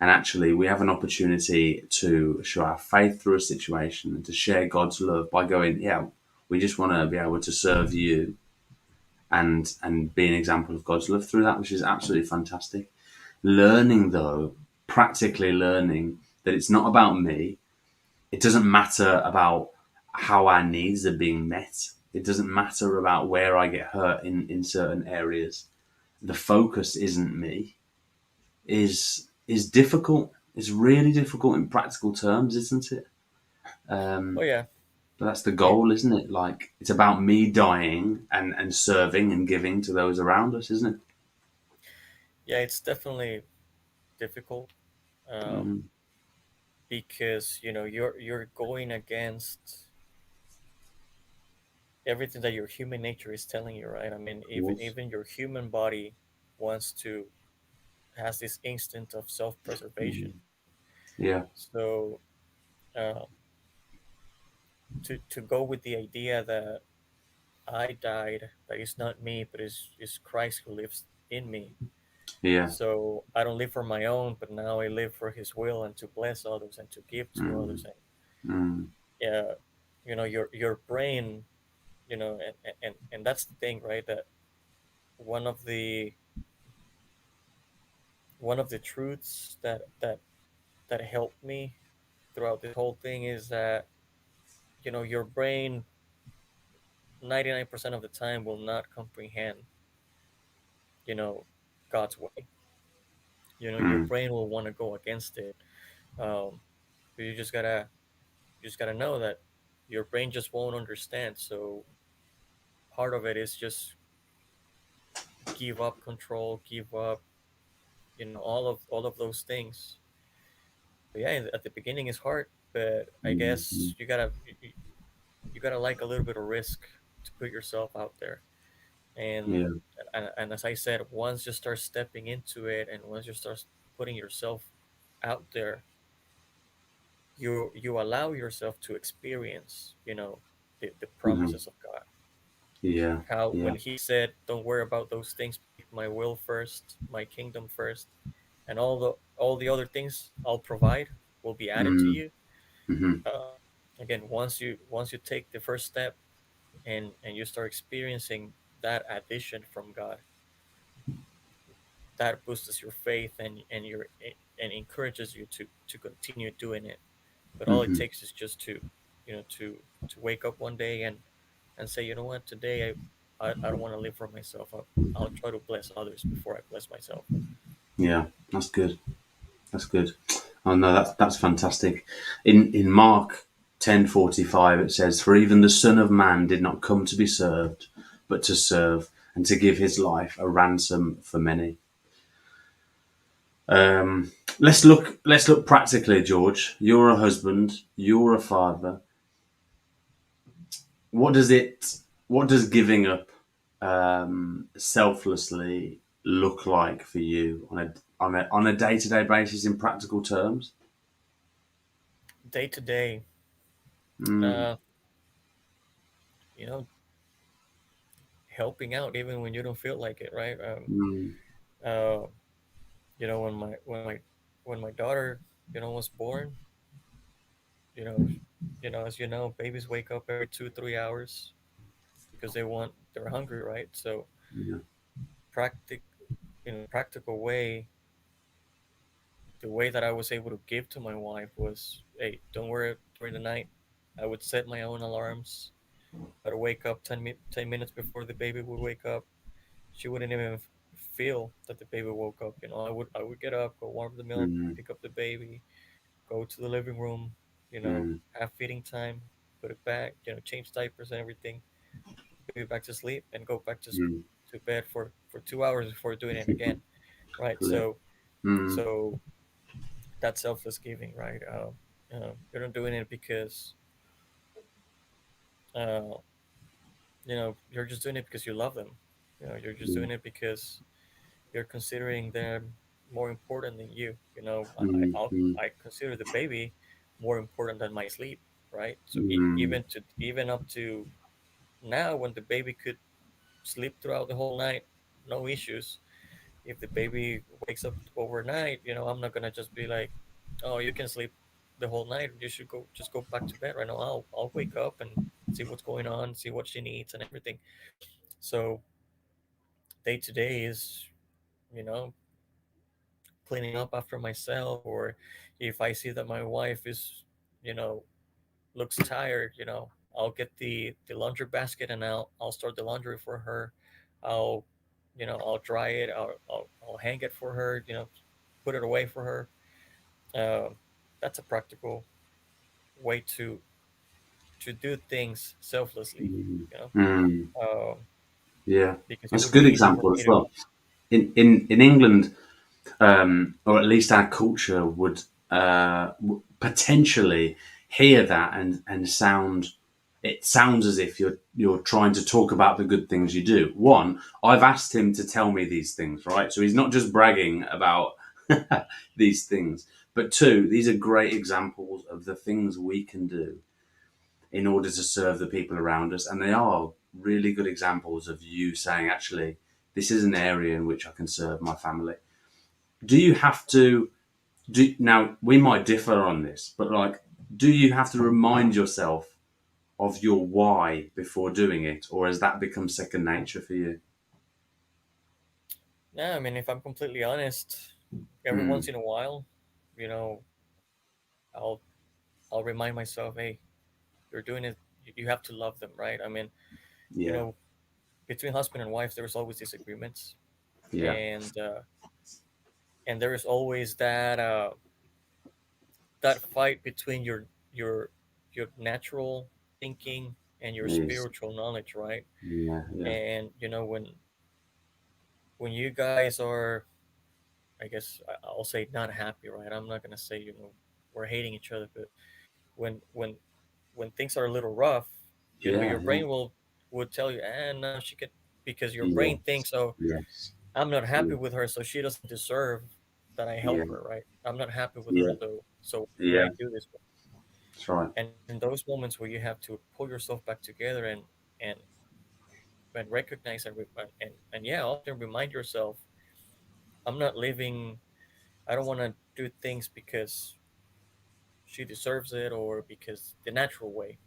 And actually, we have an opportunity to show our faith through a situation and to share God's love by going, yeah, we just want to be able to serve you and be an example of God's love through that, which is absolutely fantastic. Learning, though, practically learning that it's not about me. It doesn't matter about how our needs are being met. It doesn't matter about where I get hurt in certain areas. The focus isn't me. Is difficult. It's really difficult in practical terms, isn't it? Oh Um, yeah. but that's the It, goal, isn't it? Like, it's about me dying and serving and giving to those around us, isn't it? yeah, it's definitely difficult, um, Mm, because you're going against everything that your human nature is telling you, right? I mean, of even course. even your human body wants to has this instinct of Mm, self-preservation. yeah. So uh, to go with the idea that I died, that it's not me, but it's Christ who lives in me. Yeah. So I don't live for my own, but now I live for His will and to bless others and to give to Mm, others. And mm, your brain, and that's the thing, right? That one of the one of the truths that helped me throughout this whole thing is that your brain 99% of the time will not comprehend you know God's way. Your mm, brain will want to go against it. um, But you just gotta know that your brain just won't understand. So part of it is just give up control, give up, all of those things. But yeah, at the beginning it's hard, but I Mm-hmm. guess you gotta like a little bit of risk to put yourself out there. And Yeah. and as I said, once you start stepping into it, and once you start putting yourself out there, you allow yourself to experience, the Hmm. promises of God. Yeah. How Yeah. when He said, "Don't worry about those things. Make my will first, my kingdom first, and all the other things I'll provide will be added to you." Mm-hmm. Uh, Again, once you take the first step, and you start experiencing that addition from God, that boosts your faith, and encourages you to continue doing it. But all it Hmm. takes is just to wake up one day and say, you know what, today I don't want to live for myself. I'll try to bless others before I bless myself. Yeah. That's good. That's good. Oh no, that's fantastic. In Mark 10:45 it says, "For even the Son of Man did not come to be served, but to serve, and to give his life a ransom for many." Let's look practically, George. You're a husband. You're a father. What does it? What does giving up selflessly look like for you on a day-to-day basis in practical terms? Day to day, Mm, uh, you know, helping out even when you don't feel like it, right? mm, Uh, when my daughter, was born, you know, as you know, babies wake up every 2-3 hours because they're hungry, right? So yeah. practic in a practical way, the way that I was able to give to my wife was, hey, don't worry during the night. I would set my own alarms. I'd wake up 10 minutes before the baby would wake up. She wouldn't even feel that the baby woke up. I would get up, go warm the milk, Mm, pick up the baby, go to the living room, mm, have feeding time, put it back, change diapers and everything, put the baby back to sleep, and go back mm, to bed for 2 hours before doing it again. Right. yeah. Mm, So that's selfless giving, right? You're not doing it because uh, you're just doing it because you love them. You're just yeah. doing it because you're considering them more important than you. Mm, mm, I consider the baby more important than my sleep, right? So mm, even up to now, when the baby could sleep throughout the whole night, no issues. If the baby wakes up overnight, I'm not gonna just be like, "Oh, you can sleep the whole night. You should go back to bed right now." I'll wake up and see what's going on, see what she needs, and everything. So day to day is, you know, cleaning up after myself, or if I see that my wife is, you know, looks tired, I'll get the laundry basket, and I'll start the laundry for her. I'll I'll dry it. I'll hang it for her. Put it away for her. Um, that's a practical way to do things selflessly. mm, You know, mm. um, Yeah, because it that's a would good be easy for example me as to. well. In England, or at least our culture would potentially hear that and sound. It sounds as if you're trying to talk about the good things you do. One, I've asked him to tell me these things, right? So he's not just bragging about these things. But two, these are great examples of the things we can do in order to serve the people around us. And they are really good examples of you saying, actually, this is an area in which I can serve my family. Do you have to now we might differ on this, but like, do you have to remind yourself of your why before doing it, or has that become second nature for you? Yeah, I mean, if I'm completely honest, every Mm, once in a while, you know, I'll I'll remind myself, hey, you're doing it. You have to love them, right? I mean, you yeah, know, between husband and wife, there's always disagreements, yeah, and there is always that that fight between your natural thinking and your Yes. spiritual knowledge, right? Yeah. Yeah. And when you guys are, I guess I'll say not happy, right? I'm not gonna say we're hating each other, but when when things are a little rough, Yeah. your brain would tell you, no, she could, because your Yeah. brain thinks, oh, Yes. I'm not happy Yeah. with her, so she doesn't deserve that I Yeah. help her, right? I'm not happy with her, Yeah. so why would Yeah. I do this? That's right. And in those moments where you have to pull yourself back together and and recognize and yeah, often remind yourself, I'm not living. I don't want to do things because she deserves it or because the natural way.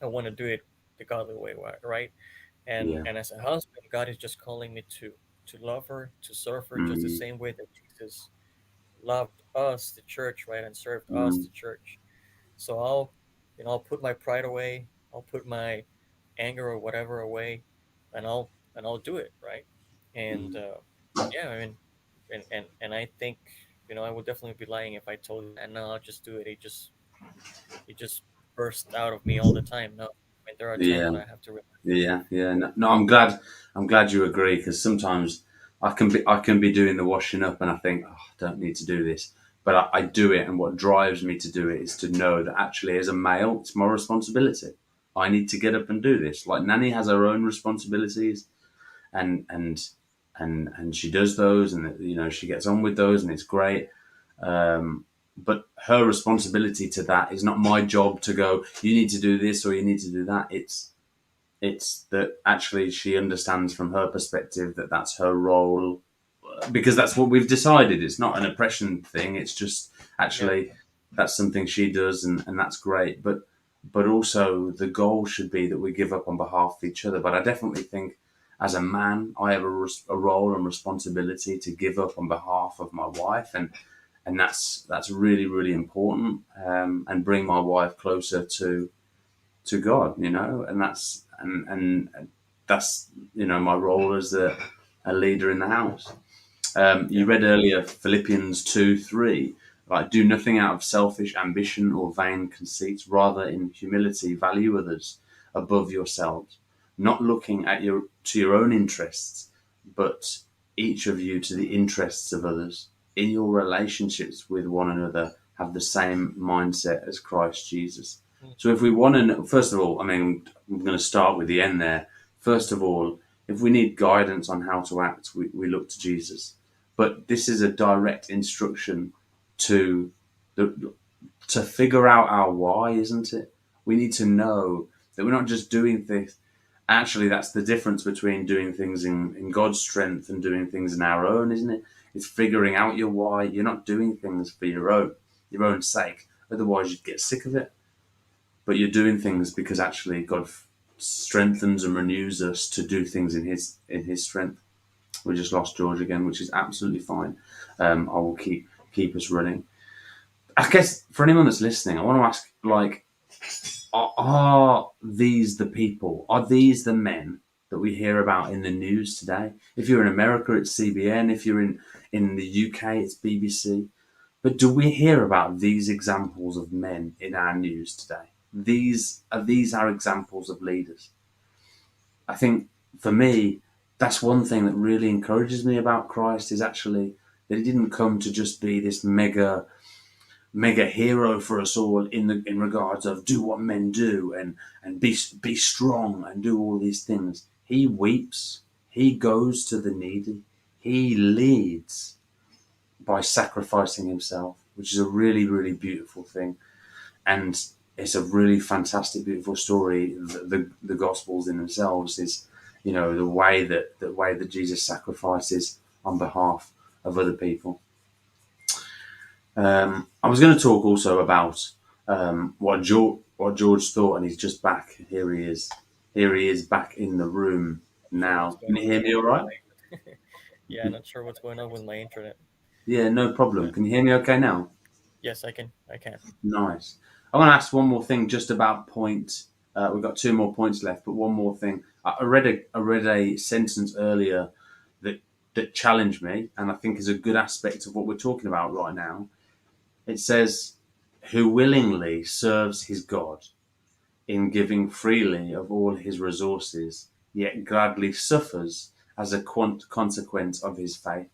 I want to do it the godly way, right? And Yeah. as a husband, God is just calling me to love her, to serve her, just the Mm, same way that Jesus loved us, the church, right, and served us, mm, the church. So I'll put my pride away. I'll put my anger or whatever away, and I'll do it, right? And mm. yeah, I mean, and I think I would definitely be lying if I told you that. No, I'll just do it. It just bursts out of me all the time. No, I mean there are times Yeah. when I have to. Yeah, yeah. No, no, I'm glad. I'm glad you agree because sometimes I can be doing the washing up and I think, oh, I don't need to do this, but I do it. And what drives me to do it is to know that actually, as a male, it's my responsibility. I need to get up and do this. Like Nanny has her own responsibilities, and and and she does those, and she gets on with those, and it's great. But her responsibility to that is not my job to go. You need to do this or you need to do that. It's that actually she understands from her perspective that that's her role because that's what we've decided. It's not an oppression thing. It's just Yeah, actually that's something she does, and that's great. But also the goal should be that we give up on behalf of each other. But I definitely think as a man, I have a role and responsibility to give up on behalf of my wife, and that's really really important, and bring my wife closer to God, and that's my role as a leader in the house. You yeah, read earlier Philippians 2:3, like do nothing out of selfish ambition or vain conceit, rather in humility value others above yourselves, not looking to your own interests, but each of you to the interests of others. In your relationships with one another, have the same mindset as Christ Jesus. mm, So if we want to know, first of all, I mean, I'm going to start with the end there. First of all, if we need guidance on how to act, we look to Jesus. But this is a direct instruction to the, to figure out our why, isn't it? We need to know that we're not just doing things. Actually, that's the difference between doing things in God's strength and doing things in our own, isn't it? It's figuring out your why. You're not doing things for your own sake. Otherwise, you'd get sick of it. But you're doing things because actually God strengthens and renews us to do things in His strength. We just lost George again, which is absolutely fine. I will keep us running. I guess for anyone that's listening, I want to ask, like, are these the people? Are these the men that we hear about in the news today? If you're in America, it's CBN. If you're in the UK, it's BBC. But do we hear about these examples of men in our news today? These are examples of leaders. I think for me, that's one thing that really encourages me about Christ is actually that he didn't come to just be this mega hero for us all in regards of do what men do and be strong and do all these things. He weeps. He goes to the needy. He leads by sacrificing himself, which is a really really beautiful thing, and it's a really fantastic, beautiful story. The Gospels in themselves is, the way that Jesus sacrifices on behalf of other people. I was going to talk also about what George thought, and he's just back. Here he is. Here he is back in the room not sure what's now. Can going you on hear there me with all right? my yeah, not sure what's going on with my internet. Yeah, no problem. But Can you hear me okay now? yes, I can. Nice. I want to ask one more thing just about point. We've got two more points left, but one more thing. I read a sentence earlier that challenged me, and I think is a good aspect of what we're talking about right now. It says, who willingly serves his God in giving freely of all his resources, yet gladly suffers as a consequence of his faith.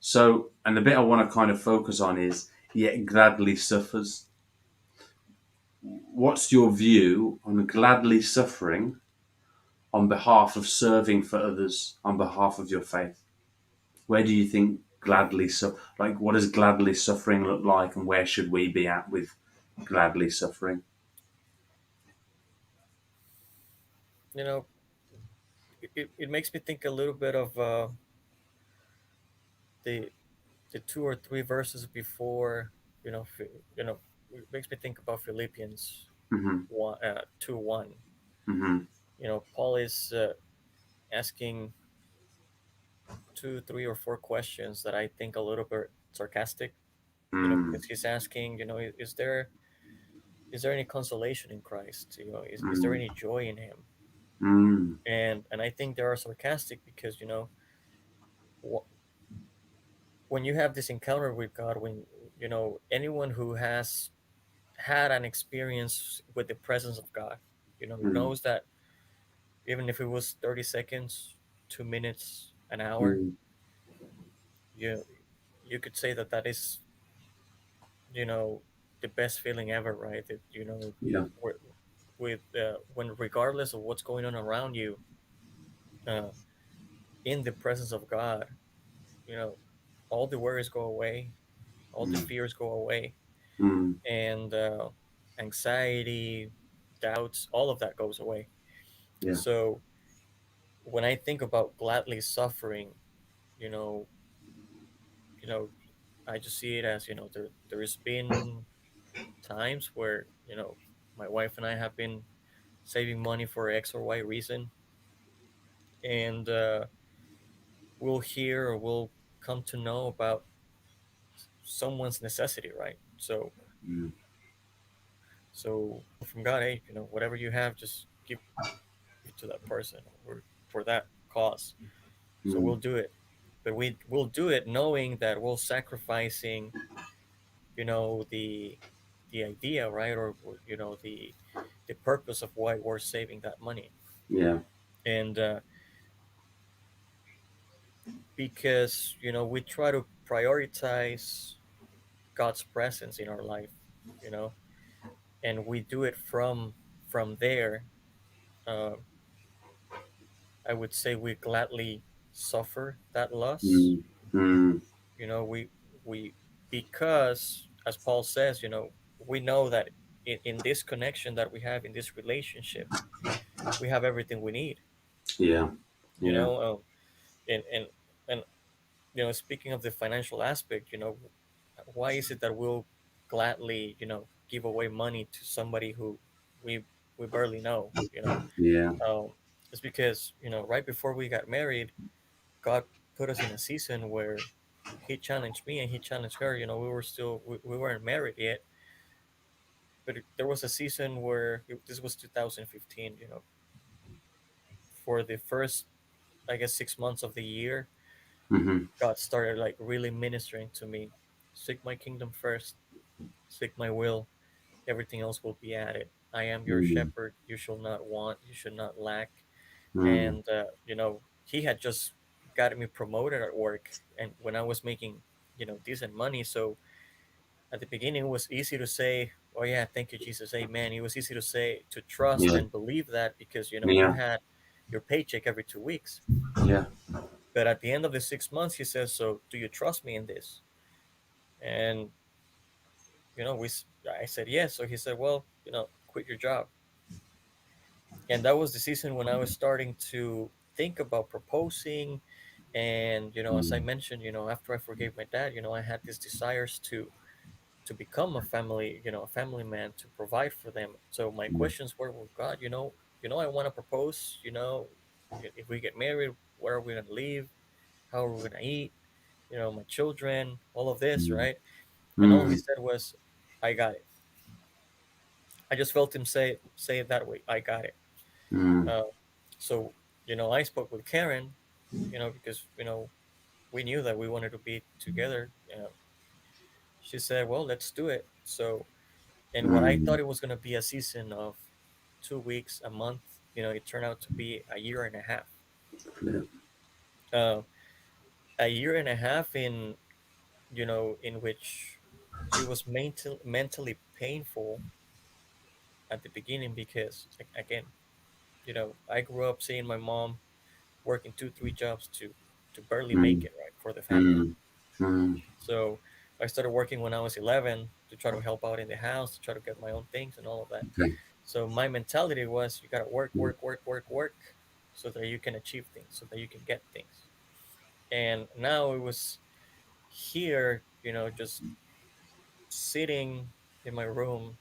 So, and the bit I want to kind of focus on is yet gladly suffers. What's your view on gladly suffering on behalf of serving for others, on behalf of your faith? Where do you think like what does gladly suffering look like, and where should we be at with gladly suffering? You know, it makes me think a little bit of the the two or three verses before. You know, you know, it makes me think about Philippians Mm-hmm. 2:1. Mm-hmm. You know, Paul is asking two, three, or four questions that I think a little bit sarcastic. You know, Mm, because he's asking, you know, is there any consolation in Christ? You know, is there mm, any joy in Him? mm, And I think they are sarcastic because, you know, wh- when you have this encounter with God, when, you know, anyone who has had an experience with the presence of God, you know, mm, knows that even if it was 30 seconds, 2 minutes, an hour, mm. you you could say that that is, you know, the best feeling ever, right? That, you know, Yeah. with, when regardless of what's going on around you, uh, in the presence of God, you know, all the worries go away, all the Mm, fears go away, mm, and anxiety, doubts, all of that goes away. yeah. So when I think about gladly suffering, you know, you know, I just see it as, you know, there's been times where, you know, my wife and I have been saving money for X or Y reason, and we'll hear or we'll come to know about someone's necessity, right? Mm, So from God, hey, you know, whatever you have, just give it to that person or for that cause. So we'll mm, do it, but we'll do it knowing that we're sacrificing, you know, the idea, right, or you know, the purpose of why we're saving that money, yeah. and because, you know, we try to prioritize God's presence in our life, you know, and we do it from there. Uh, I would say we gladly suffer that loss. Mm, mm, You know, we because as Paul says, you know, we know that in this connection that we have in this relationship, we have everything we need. yeah. You Yeah. know, and you know, speaking of the financial aspect, you know, why is it that we'll gladly, you know, give away money to somebody who we we barely know? You know, Yeah. um, it's because, you know, right before we got married, God put us in a season where He challenged me and He challenged her. You know, we weren't married yet, but there was a season where this was 2015. You know, for the first, I guess, 6 months of the year, Mm-hmm. God started like really ministering to me. Seek my kingdom first, seek my will, everything else will be added. I am your Mm, shepherd, you shall not want, you should not lack. mm, And you know, He had just got me promoted at work, and when I was making, you know, decent money. So at the beginning it was easy to say, oh yeah, thank you Jesus, amen. It was easy to say, to trust yeah. and believe that, because, you know, you Yeah. had your paycheck every 2 weeks. Yeah. But at the end of the 6 months, He says, so do you trust me in this? And, you know, I said yes. So He said, well, you know, quit your job. And that was the season when I was starting to think about proposing. And, you know, as I Mm, mentioned, you know, after I forgave my dad, you know, I had these desires to become a family, you know, a family man, to provide for them. So my yeah. questions were, well, God, you know, I want to propose. You know, if we get married, where are we going to live? How are we going to eat? You know, my children, all of this, Mm, right? And all He mm, said was, I got it. I just felt Him say it that way. I got it. mm, uh, so, you know, I spoke with Karen, you know, because, you know, we knew that we wanted to be together. She said, well, let's do it. So, and what I thought Mm. it was going to be a season of 2 weeks, a month, it turned out to be a year and a half. Yeah. Uh, a year and a half in which it was mentally painful at the beginning because, again, I grew up seeing my mom working two, three jobs to barely make Mm. it right for the family. Mm. Mm. So I started working when I was 11 to try to help out in the house, to try to get my own things and all of that. Okay. So my mentality was you got to work, Mm. work, work, work, work so that you can achieve things, so that you can get things. And now it was here, just sitting in my room,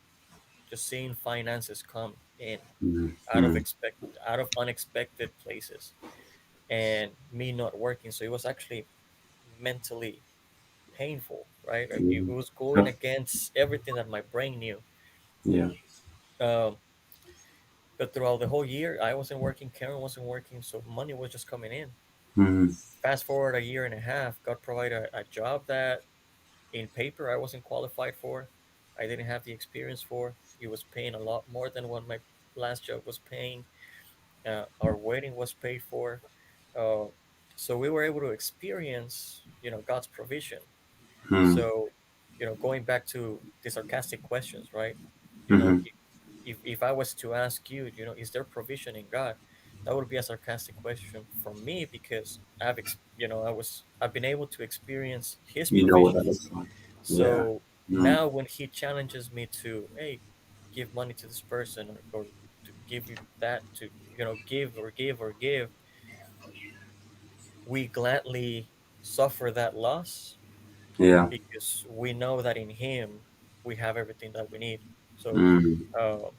just seeing finances come in Mm. out of Mm. expect out of unexpected places and me not working. So it was actually mentally painful, right? Like, it Mm. was going Tough. against everything that my brain knew. Yeah. Um, but throughout the whole year, I wasn't working, Karen wasn't working, so money was just coming in. Mm. Fast forward a year and a half, God provided a job that in paper I wasn't qualified for. I didn't have the experience for. It was paying a lot more than what my last job was paying. Our wedding was paid for. Uh, so we were able to experience, God's provision. Mm. So, going back to the sarcastic questions, right? You know, Mm. if I was to ask you, is there provision in God? That would be a sarcastic question from me because I've been able to experience His You know what provision. that looks like. Yeah. So Mm. now when He challenges me to, hey, give money to this person, or to give you that, to give or give or give, we gladly suffer that loss Yeah. because we know that in Him we have everything that we need. So, Mm. uh,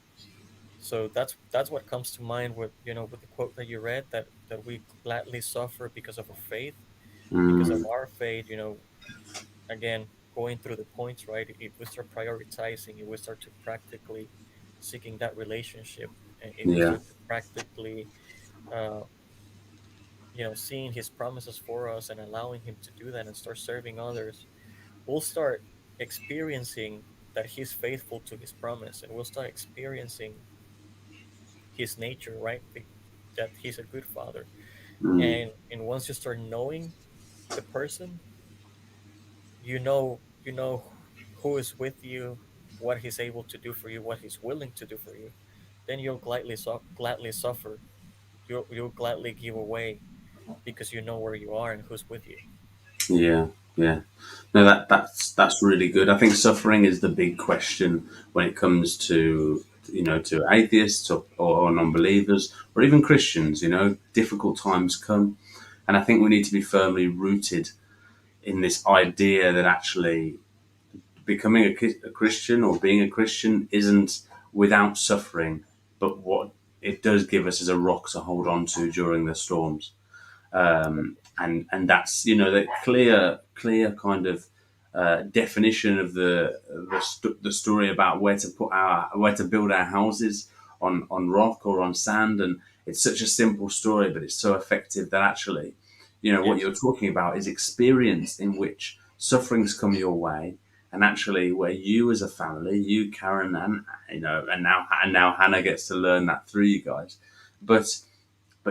that's what comes to mind with with the quote that you read, that we gladly suffer because of our faith, because of Mm. our faith. Again, going through the points, right? If we start prioritizing, if we start to practically seeking that relationship, and if we Yeah. start to practically, uh, seeing His promises for us and allowing Him to do that and start serving others, we'll start experiencing that He's faithful to His promise, and we'll start experiencing His nature, right? That He's a good Father, Mm. and once you start knowing the person, you know who is with you, what He's able to do for you, what He's willing to do for you, then you'll gladly suffer. You'll gladly give away because you know where you are and who's with you. Yeah. Yeah. No, that's really good. I think suffering is the big question when it comes to to atheists or non-believers or even Christians. Difficult times come, and I think we need to be firmly rooted in this idea that actually becoming a Christian or being a Christian isn't without suffering, but what it does give us is a rock to hold on to during the storms. And that's the clear kind of definition of the story about where to build our houses on rock or on sand. And it's such a simple story, but it's so effective that actually what Yes, you're talking about is experience in which sufferings come your way, and actually where you as a family, you, Karen, and and now Hannah gets to learn that through you guys, but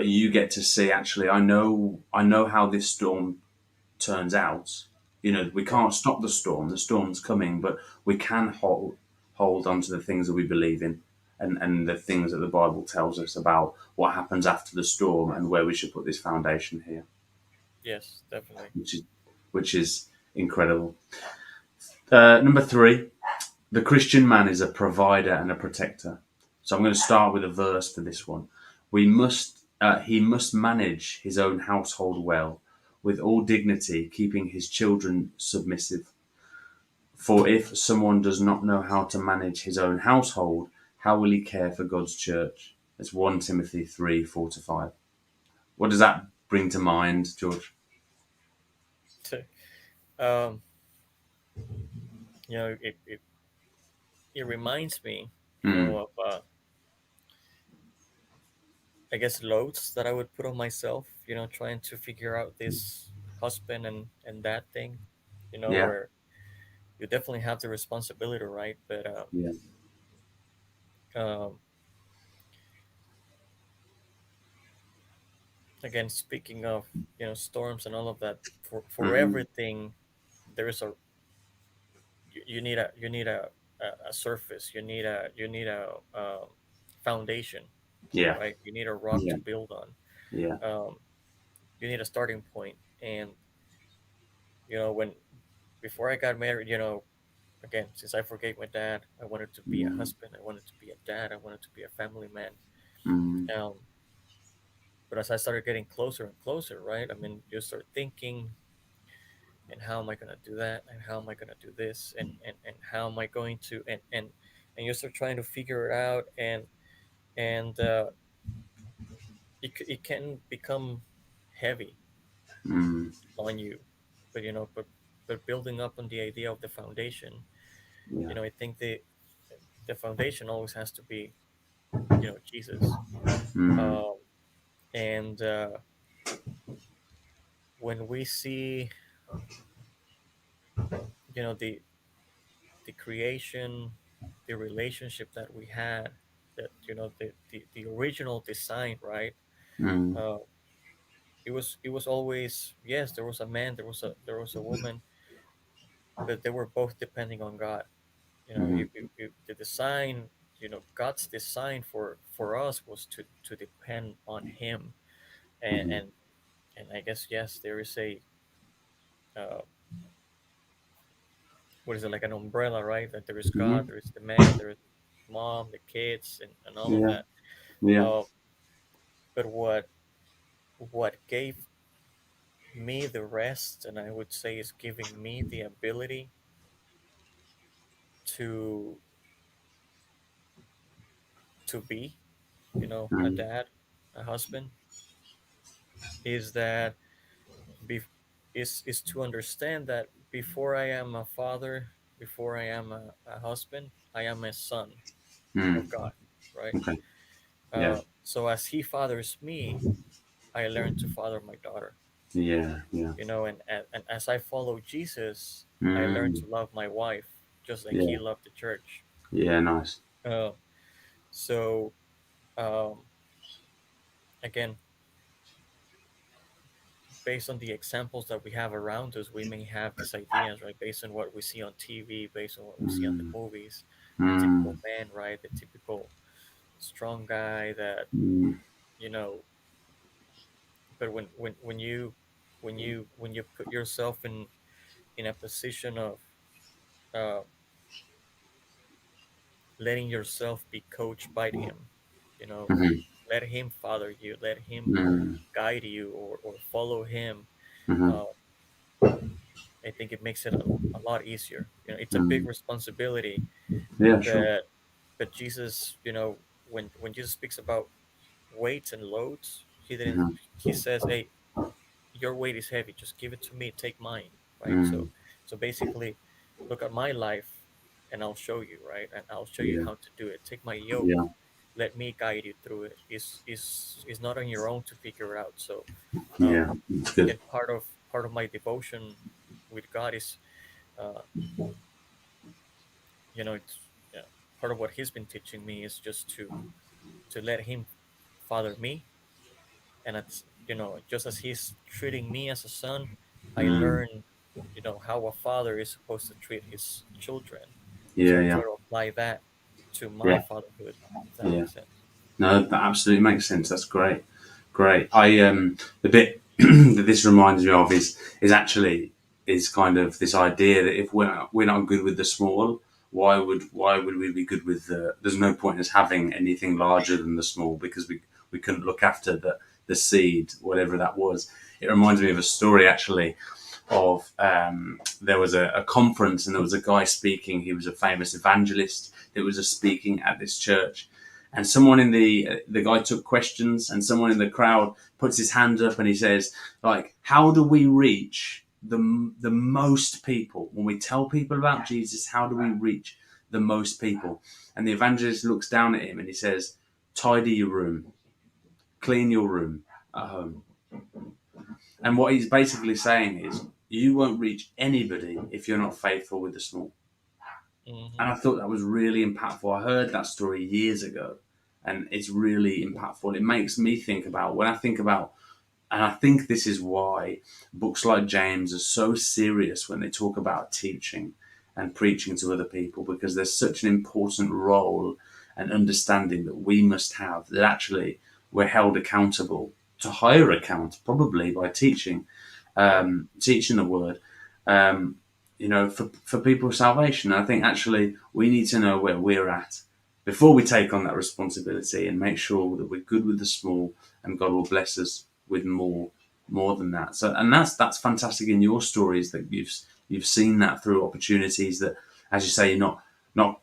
you get to see, actually, I know how this storm turns out. We right. can't stop the storm's coming, but we can hold on to the things that we believe in, and the things that the Bible tells us about what happens after the storm and where we should put this foundation here, Yes, definitely. which is incredible. Number three, the Christian man is a provider and a protector. So I'm going to start with a verse for this one. He must manage his own household well, with all dignity, keeping his children submissive. For if someone does not know how to manage his own household, how will he care for God's church? That's 1 Timothy 3:4-5. What does that bring to mind, George? um, it reminds me, Mm. of I guess loads that I would put on myself, trying to figure out this husband and that thing, Yeah. where you definitely have the responsibility, right? But Yeah. um, again, speaking of storms and all of that, for Mm. everything there is a you need a surface. You need a foundation, Yeah. right? You need a rock Yeah. to build on. Yeah. Um, you need a starting point, and when before I got married, again, since I forgave my dad, I wanted to be a Mm. husband. I wanted to be a dad. I wanted to be a family man. Mm. Um, but as I started getting closer and closer, right? I mean, you start thinking, and how am I gonna do that? And how am I gonna do this? And how am I going to and you start trying to figure it out, and it can become heavy Mm. on you, but but building up on the idea of the foundation, Yeah. I think the foundation always has to be Jesus. Mm. Um, and when we see the creation, the relationship that we had, that the original design, right? Mm. uh, it was always, yes, there was a man, there was a woman, but they were both depending on God. Mm. The design, God's design for us was to depend on Him. and Mm. and, and I guess, yes, there is a uh, what is it, like an umbrella, right? That there is God, Mm. there is the man, there is mom, the kids, and all of Yeah. that. Yeah. uh, but what gave me the rest, and I would say is giving me the ability to be, a Mm. dad, a husband, is that be, is to understand that before I am a father, before I am a husband, I am a son Mm. of God, right? Okay. Yeah. So as He fathers me, I learn to father my daughter, Yeah. Yeah. and as I follow Jesus, I learn Mm. to love my wife just like He Yeah. loved the church. Yeah. Nice. Uh, so um, again, based on the examples that we have around us, we may have these ideas, right? Based on what we see on TV, based on what we see on the Mm. movies, the typical Mm. man, right? The typical strong guy that Mm. you know. But when you put yourself in a position of uh, letting yourself be coached by Him, you know, Mhm. let Him father you, let Him Mm. guide you, or follow Him. Mhm. Uh, I think it makes it a lot easier. It's a big Mm. responsibility, Yeah. Sure. but Jesus, when Jesus speaks about weights and loads, he didn't. Mhm. He says, "Hey, your weight is heavy. Just give it to me. Take mine." Right. So, Mm. so basically, look at my life, and I'll show you. Right, and I'll show you Yeah. how to do it. Take my yoke. Yeah. Let me guide you through it. Is not on your own to figure out. So, um, Yeah. It's good. again, part of my devotion with God is, uh, it's part of what He's been teaching me is just to let Him father me, and it's just as He's treating me as a son, I Mm. learn how a father is supposed to treat his children. So Yeah. I Yeah. try to apply that to my Yeah. fatherhood, if that Yeah. makes sense. No, that absolutely makes sense. That's great. Great. The bit that this reminds me of is kind of this idea that if we're not good with the small, why would we be good with the? There's no point in us having anything larger than the small because we couldn't look after the seed, whatever that was. It reminds me of a story actually of there was a conference and there was a guy speaking. He was a famous evangelist that was speaking at this church, and someone in the guy took questions, and someone in the crowd puts his hand up and he says, like, how do we reach the most people when we tell people about Jesus? How do we reach the most people? And the evangelist looks down at him and he says, tidy your room, clean your room at home. And what he's basically saying is, you won't reach anybody if you're not faithful with the small. Hmm. And I thought that was really impactful. I heard that story years ago, and it's really impactful. It makes me think about when I think about, and I think this is why books like James are so serious when they talk about teaching and preaching to other people, because there's such an important role and understanding that we must have, that actually we're held accountable to higher account, probably by teaching, Yeah. teaching the word. Um, for people's salvation. I think actually we need to know where we're at before we take on that responsibility and make sure that we're good with the small, and God will bless us with more than that. So, and that's fantastic in your stories that you've seen that through opportunities that, as you say, you're not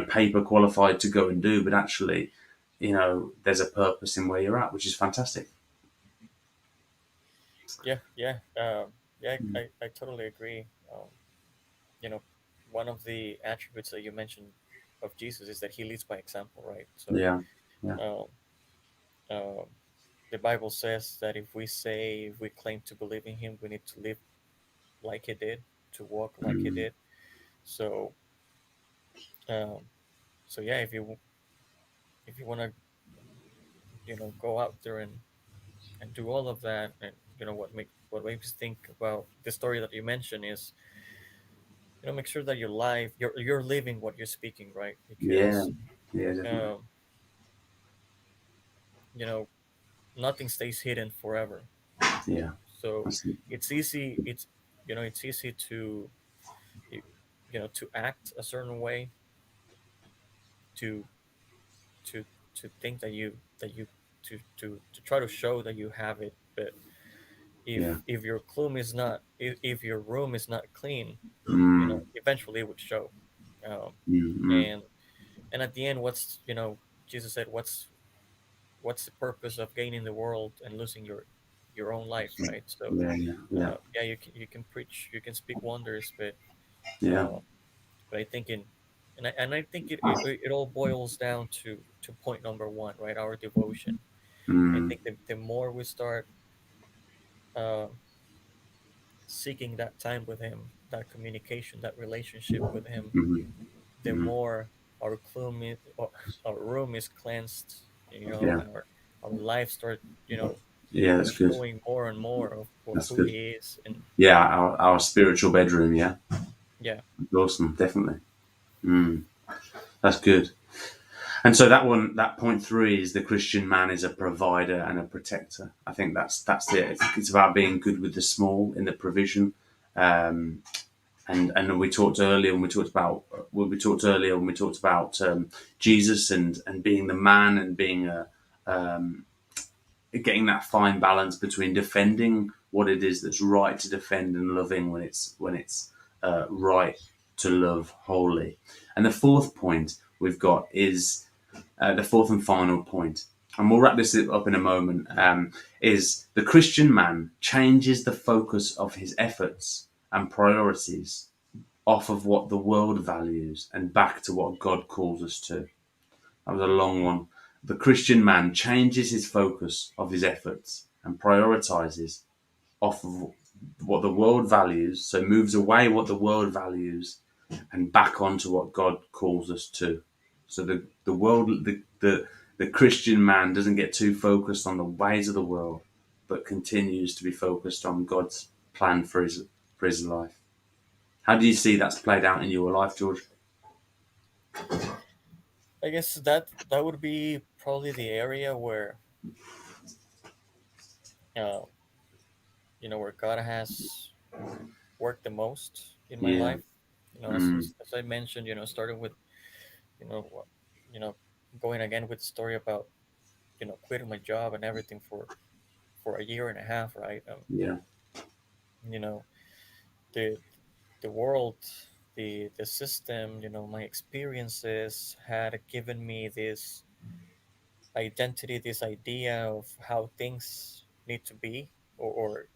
paper qualified to go and do, but actually, there's a purpose in where you're at, which is fantastic. Yeah. Yeah. Yeah. I totally agree. You know, one of the attributes that you mentioned of Jesus is that he leads by example, right? So, Yeah, yeah, um, um, the Bible says that if we claim to believe in him, we need to live like he did, to walk like he mm, did. So, um, so yeah, if you want to, go out there and do all of that, and what makes me think about the story that you mentioned is, make sure that you're living what you're speaking, right? yeah, Because yeah, definitely. um, you know nothing stays hidden forever. Yeah, So that's it. it's easy. It's easy to you, to act a certain way, to to to think that you to try to show that you have it. But Yeah, if your room is not if your room is not clean, mm, eventually it would show. Um, mm, mm. and and at the end, Jesus said, what's the purpose of gaining the world and losing your own life, right? So Yeah, yeah, yeah, yeah, you can preach, you can speak wonders, yeah. uh, but I think I think it all boils down to point number one, right? Our devotion. I Mm, think the more we start uh, seeking that time with him, that communication, that relationship with him, mm, the mm. more our room is cleansed. Yeah, Our lives start, yeah, that's good. showing more and more of That's who good. he is. And Yeah, our spiritual bedroom. Yeah, yeah, awesome, definitely. Mm, that's good. And so that point three is the Christian man is a provider and a protector. I think that's it. It's about being good with the small in the provision. Um, and we talked earlier when we talked about Jesus and being the man and being um, getting that fine balance between defending what it is that's right to defend and loving when it's right to love wholly. And the fourth point we've got is the fourth and final point, and we'll wrap this up in a moment. Is the Christian man changes the focus of his efforts and priorities off of what the world values and back to what God calls us to. That was a long one. The Christian man changes his focus of his efforts and prioritizes off of what the world values, so moves away what the world values and back onto what God calls us to. So the Christian man doesn't get too focused on the ways of the world, but continues to be focused on God's plan for his life. How do you see that's played out in your life, George? I guess that would be probably the area uh, where God has worked the most in my Yeah. life. As, Mm. as, as I mentioned, starting with, you know, what- you know, going again with the story about, quitting my job and everything for a year and a half, right? Yeah. You know, the the world, the system, my experiences had given me this identity, this idea of how things need to be, or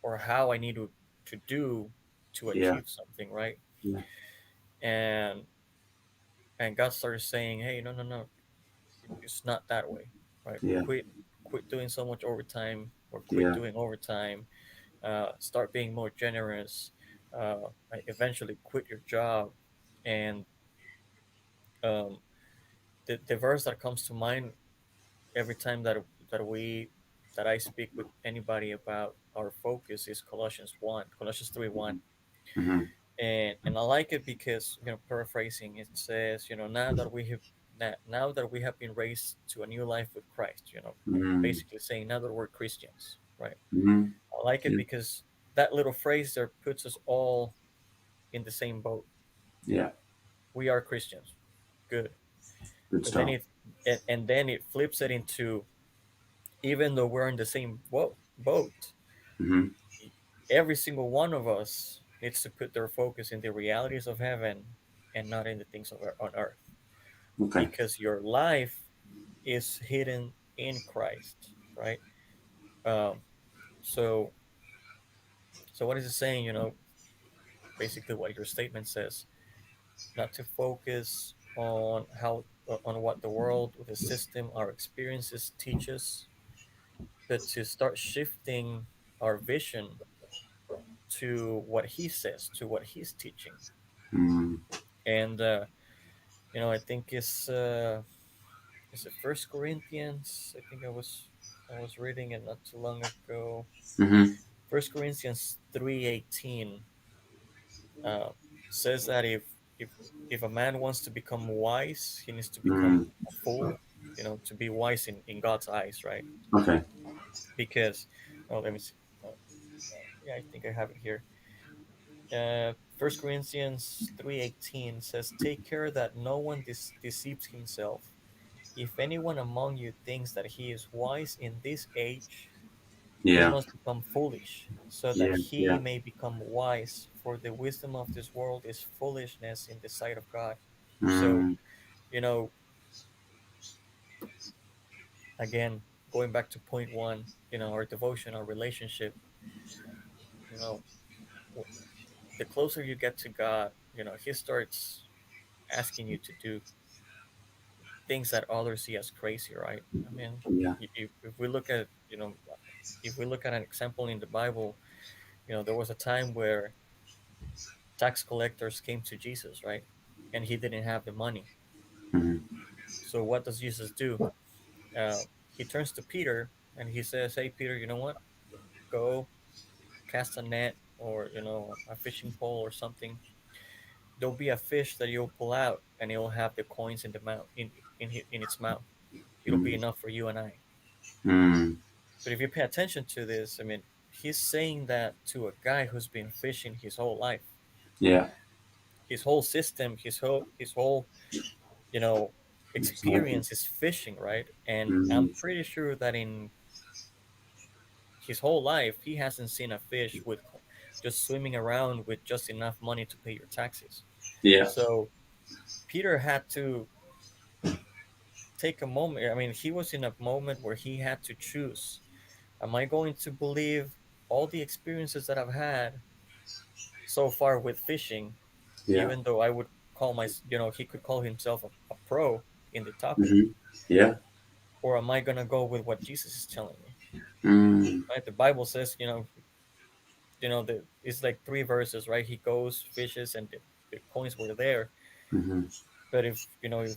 or how I need to do to Yeah. achieve something, right? Yeah. And and God started saying, "Hey, no, no, no, it's not that way, right? Yeah. Quit doing so much overtime, or quit Yeah. doing overtime. Start being more generous. like eventually quit your job. And um, the verse that comes to mind every time that we that I speak with anybody about our focus is Colossians 3:1. Mm-hmm. And I like it because, paraphrasing, it says, now that we have been raised to a new life with Christ, Mm-hmm. basically saying now that we're Christians, right? Mm-hmm. I like it Yeah. because that little phrase there puts us all in the same boat. Yeah. We are Christians. Good. Good But then start. and then it flips it into, even though we're in the same boat, Mm-hmm. every single one of us needs to put their focus in the realities of heaven and not in the things on earth, Okay. because your life is hidden in Christ, right? Um, so, so what is it saying? Basically, what your statement says: not to focus on what the world, the system, our experiences teach us, but to start shifting our vision to what He says, to what He's teaching. Mm-hmm. And I think it's is it First Corinthians? I think I was reading it not too long ago. Mm-hmm. First Corinthians 3:18 uh, says that if a man wants to become wise, he needs to become Mm. a fool. To be wise in God's eyes, right? Okay. Because, oh, let me see. Yeah, I think I have it here. First Corinthians 3:18 says, "Take care that no one deceives himself. If anyone among you thinks that he is wise in this age, he Yeah. must become foolish, so that Yeah. he Yeah. may become wise. For the wisdom of this world is foolishness in the sight of God." So, Mm. you know, again, going back to point one, our devotion, our relationship, you know, w- the closer you get to God, He starts asking you to do things that others see as crazy, right? I mean, Yeah. if we look at, if we look at an example in the Bible, there was a time where tax collectors came to Jesus, right? And he didn't have the money. Mm-hmm. So what does Jesus do? He turns to Peter and he says, "Hey, Peter, you know what? Go cast a net, or a fishing pole or something. There'll be a fish that you'll pull out, and it'll have the coins in the mouth in its mouth. It'll be Mm. enough for you and I." Mm. But if you pay attention to this, I mean, he's saying that to a guy who's been fishing his whole life, Yeah. his whole system, his whole you know Exciting. experience is fishing, right? And I'm Mm. pretty sure that in his whole life he hasn't seen a fish with just swimming around with just enough money to pay your taxes. Yeah. So Peter had to take a moment. I mean, he was in a moment where he had to choose: am I going to believe all the experiences that I've had so far with fishing, Yeah. even though I would call he could call himself a pro in the topic, Mm-hmm. Yeah. or am I gonna go with what Jesus is telling me? Mm. Right? The Bible says, it's like three verses, right? He goes, fishes, and the coins were there. Mm-hmm. But if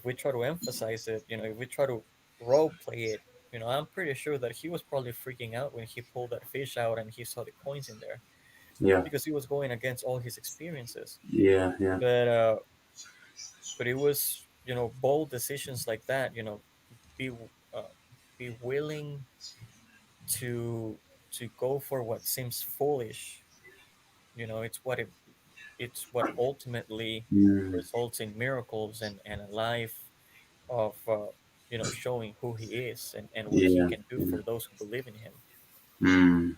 we try to emphasize it, if we try to role play it, I'm pretty sure that he was probably freaking out when he pulled that fish out and he saw the coins in there, Yeah. because he was going against all his experiences. Yeah. Yeah. But it was, bold decisions like that. Be uh, be willing to go for what seems foolish. It's what ultimately Mm. results in miracles and a life of showing who he is, and what he Yeah. can do Yeah. for those who believe in him. Mm.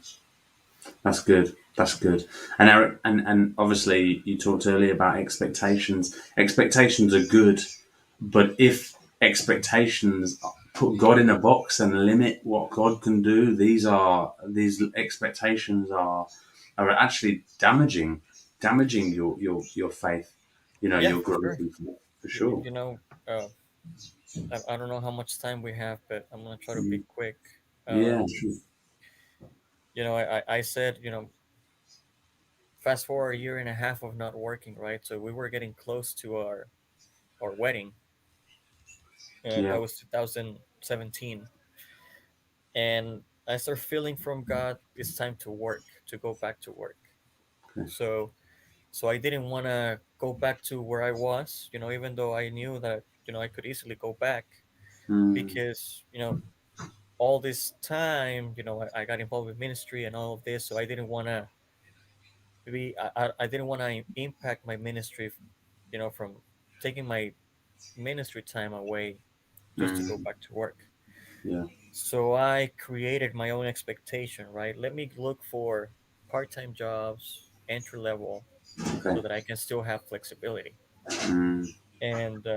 That's good. That's good. And Eric, and obviously you talked earlier about expectations. Expectations are good, but if expectations put God in a box and limit what God can do, these expectations are actually damaging your faith. Yeah, Your for growth sure. in faith, for you, sure. you know uh, I don't know how much time we have, but I'm gonna try to be Mm. quick. Yeah. um, Sure. I said, fast forward a year and a half of not working, right? So we were getting close to our wedding. Yeah. That was 2017, and I started feeling from God it's time to work, to go back to work. Okay. So I didn't want to go back to where I was, even though I knew that I could easily go back, Mm, because all this time, I got involved with ministry and all of this, so I didn't want to I didn't want to impact my ministry, from taking my ministry time away just to go mm, back to work. yeah. So I created my own expectation, right? Let me look for part-time jobs, entry level, Okay. so that I can still have flexibility. Mm, And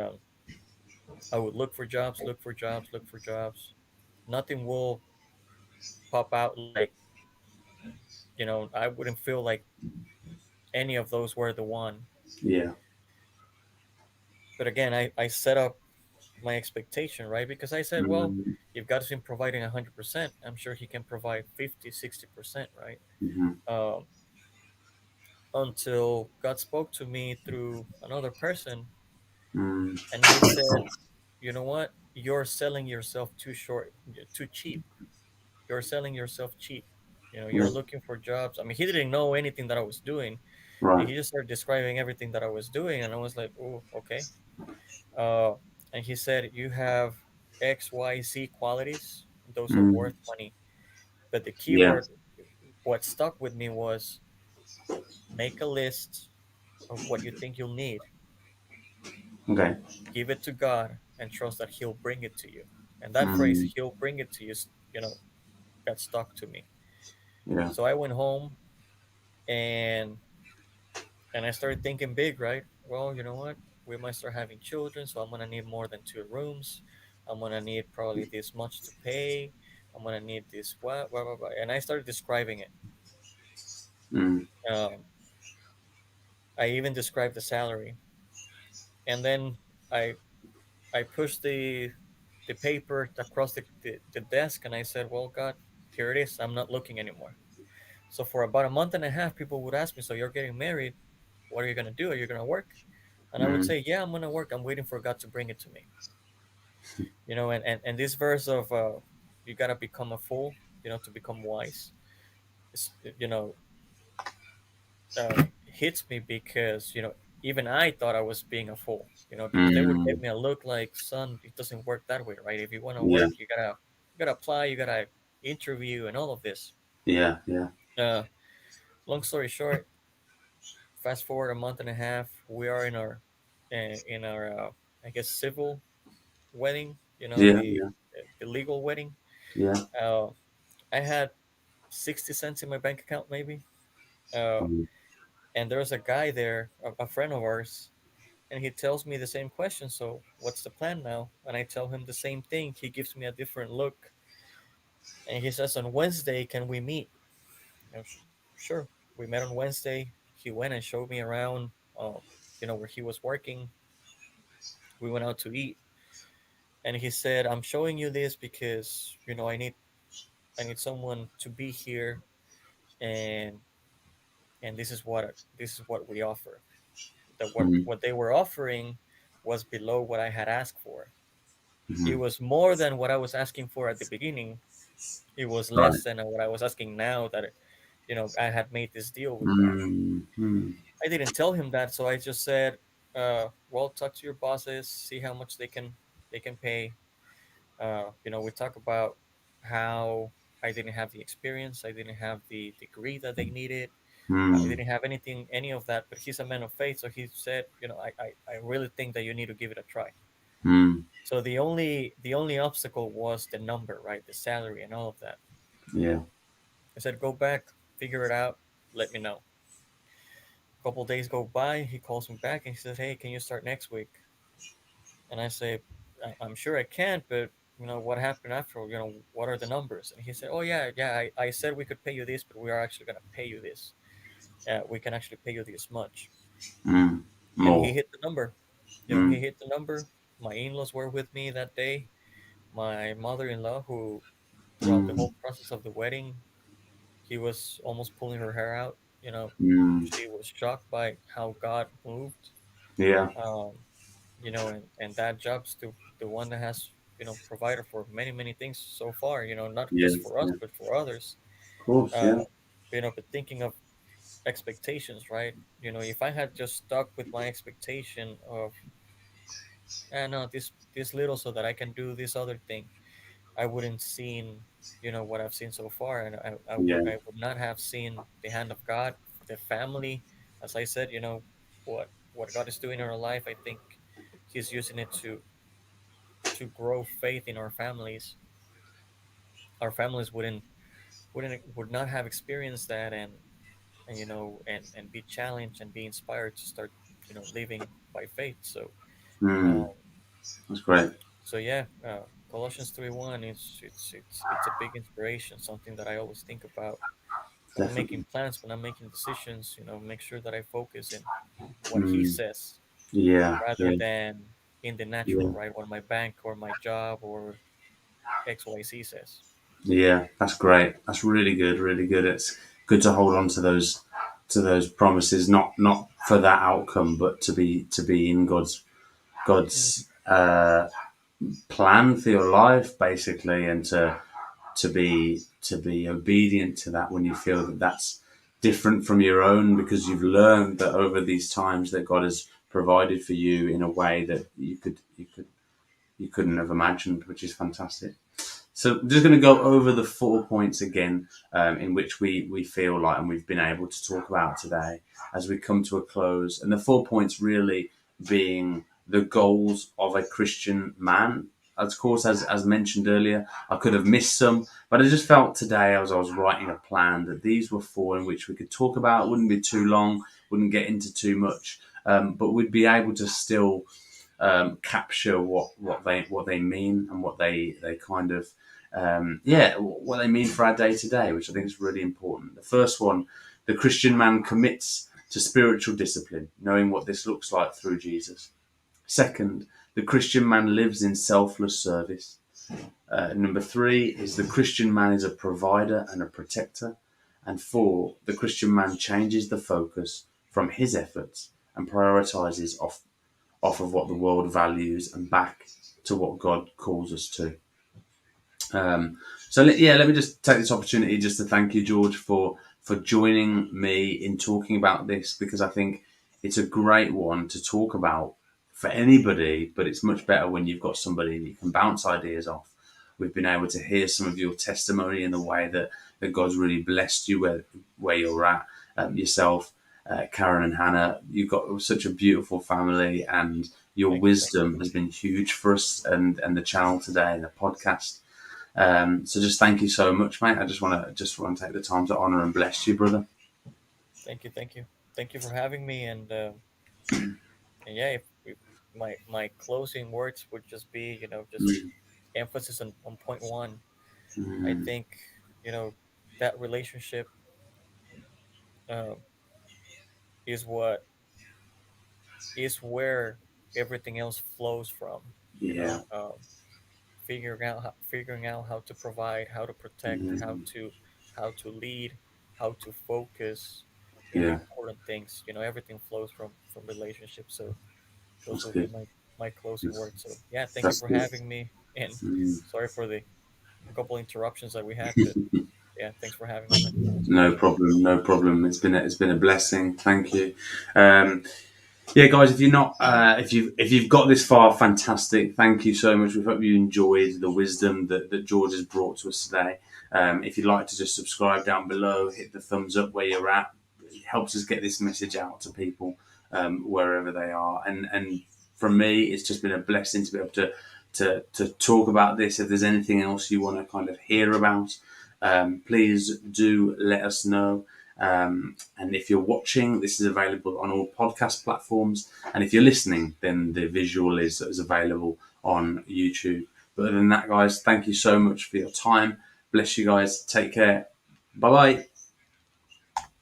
I would look for jobs, look for jobs, look for jobs. Nothing will pop out like, I wouldn't feel like any of those were the one. yeah. But again, I set up my expectation, right? Because I said, well, Mm, if God isn't providing 100%, I'm sure He can provide 50, 60%, right? mhm, Um, until God spoke to me through another person, mm, and He said, you know what? You're selling yourself too short, too cheap. You're selling yourself cheap. yeah. You're looking for jobs. I mean, he didn't know anything that I was doing, and Right. he just started describing everything that I was doing, and I was like, oh, okay. Uh, and he said, you have X, Y, Z qualities. Those are Mm, worth money. But the key yeah. word, what stuck with me was make a list of what you think you'll need, Okay. give it to God, and trust that He'll bring it to you. And that phrase, Mm, He'll bring it to you, you know, got stuck to me. yeah. So I went home and I started thinking big, right? Well, you know what? We might start having children, so I'm gonna need more than two rooms. I'm gonna need probably this much to pay. I'm gonna need this what, and I started describing it. Mm, Um, I even described the salary, and then I I pushed the paper across the desk, and I said, "Well, God, here it is. I'm not looking anymore." So for about a month and a half, people would ask me, "So you're getting married? What are you gonna do? Are you gonna work?" And I would mm, say, "Yeah, I'm gonna work. I'm waiting for God to bring it to me." And this verse of you gotta become a fool, to become wise, is, hits me because even I thought I was being a fool, because they would mm, get me a look like, son, it doesn't work that way, right? If you want to yeah. work, you gotta apply, you gotta interview, and all of this. Yeah. Yeah. Uh, long story short, fast forward a month and a half, we are in our I guess civil wedding, Yeah. the legal wedding. Yeah. Uh, I had 60 cents in my bank account, maybe. Uh, Mm, and there's a guy there, a friend of ours, and he tells me the same question. So, what's the plan now? And I tell him the same thing. He gives me a different look, and he says, "On Wednesday, can we meet?" Sure. We met on Wednesday. He went and showed me around, where he was working. We went out to eat, and he said, "I'm showing you this because I need someone to be here, and this is what we offer. That what mm, what they were offering was below what I had asked for. It mhm. was more than what I was asking for at the beginning. It was Right. less than what I was asking now that I had made this deal with God." Mm, mm, I didn't tell him that, so I just said, "Well, talk to your bosses, see how much they can pay." We talk about how I didn't have the experience, I didn't have the degree that they needed, I mm, didn't have any of that. But he's a man of faith, so he said, I really think that you need to give it a try. mm, So the only obstacle was the number, right? The salary and all of that. yeah. I said, go back, figure it out, let me know. A couple days go by, he calls me back and he says, hey, can you start next week? And I say, I'm sure I can, but what happened after? What are the numbers? And he said, oh yeah, yeah, I said we could pay you this, but we are actually gonna pay you this. We can actually pay you this much. Mm, And he more. hit the number. He Mm, hit the number. My in-laws were with me that day. My mother-in-law, who throughout the mm, whole process of the wedding, he was almost pulling her hair out. You know, Mm. she was shocked by how God moved. Yeah. Um, and that job's the one that has provided for many things so far. Not just Yes. for us Yeah. but for others. Of course. Uh, Yeah. but thinking of expectations, right? If I had just stuck with my expectation of, no, this little so that I can do this other thing, I wouldn't seen what I've seen so far, and Yeah. I would not have seen the hand of God, the family. As I said, what God is doing in our life, I think He's using it to grow faith in our families. Our families would not have experienced that, and and be challenged and be inspired to start living by faith. Mm. Um, That's great. yeah, Colossians 3:1 it's a big inspiration, something that I always think about when I'm making Definitely. plans, when I'm making decisions. Make sure that I focus in what He Mm. says Yeah. rather Yeah. than in the natural, Yeah. right? What my bank or my job or XYZ says. Yeah. That's great. That's really good. Really good. It's good to hold on to those promises, not for that outcome, but to be in Mm, God's plan for your life, basically, and to be obedient to that when you feel that that's different from your own, because you've learned that over these times that God has provided for you in a way that you couldn't have imagined, which is fantastic. So I'm just going to go over the 4 points again, in which we feel like and we've been able to talk about today as we come to a close. And the 4 points really being the goals of a Christian man. Of course, as mentioned earlier, I could have missed some, but I just felt today as I was writing a plan that these were four in which we could talk about. It wouldn't be too long, wouldn't get into too much, but we'd be able to still capture what they mean and what they kind of what they mean for our day to day, which I think is really important. The first one, the Christian man commits to spiritual discipline, knowing what this looks like through Jesus. Second, the Christian man lives in selfless service. Number three is the Christian man is a provider and a protector. And four, the Christian man changes the focus from his efforts and prioritizes off of what the world values and back to what God calls us to. Let me just take this opportunity just to thank you, George, for joining me in talking about this, because I think it's a great one to talk about for anybody, but it's much better when you've got somebody that you can bounce ideas off. We've been able to hear some of your testimony in the way that God's really blessed you where you're at, yourself, Karen and Hannah. You've got such a beautiful family, and your thank you. wisdom has been huge for us and the channel today and the podcast. So just thank you so much, mate. I just want to take the time to honor and bless you, brother. Thank you for having me. And yeah, if my closing words would just be, just Mm, emphasis on point one. I mm, think, you know, that relationship uh, is what is where everything else flows from. yeah. Figuring out how to provide, how to protect, Mm, how to lead, how to focus in the yeah. important things. Everything flows from relationships. So those That's will be good. my closing That's, words. So yeah, thank you that's for good. having me, and Mm. sorry for the couple interruptions that we had, but yeah, thanks for having me, man. It's a No pleasure. problem. No problem. It's been a blessing. Thank you. Um, Yeah, guys, if you're not, if you've got this far, fantastic. Thank you so much. We hope you enjoyed the wisdom that George has brought to us today. If you'd like to just subscribe down below, hit the thumbs up where you're at. It helps us get this message out to people wherever they are. And from me, it's just been a blessing to be able to talk about this. If there's anything else you want to kind of hear about, please do let us know. And if you're watching, this is available on all podcast platforms. And if you're listening, then the visual is available on YouTube. But other than that, guys, thank you so much for your time. Bless you guys. Take care. Bye bye.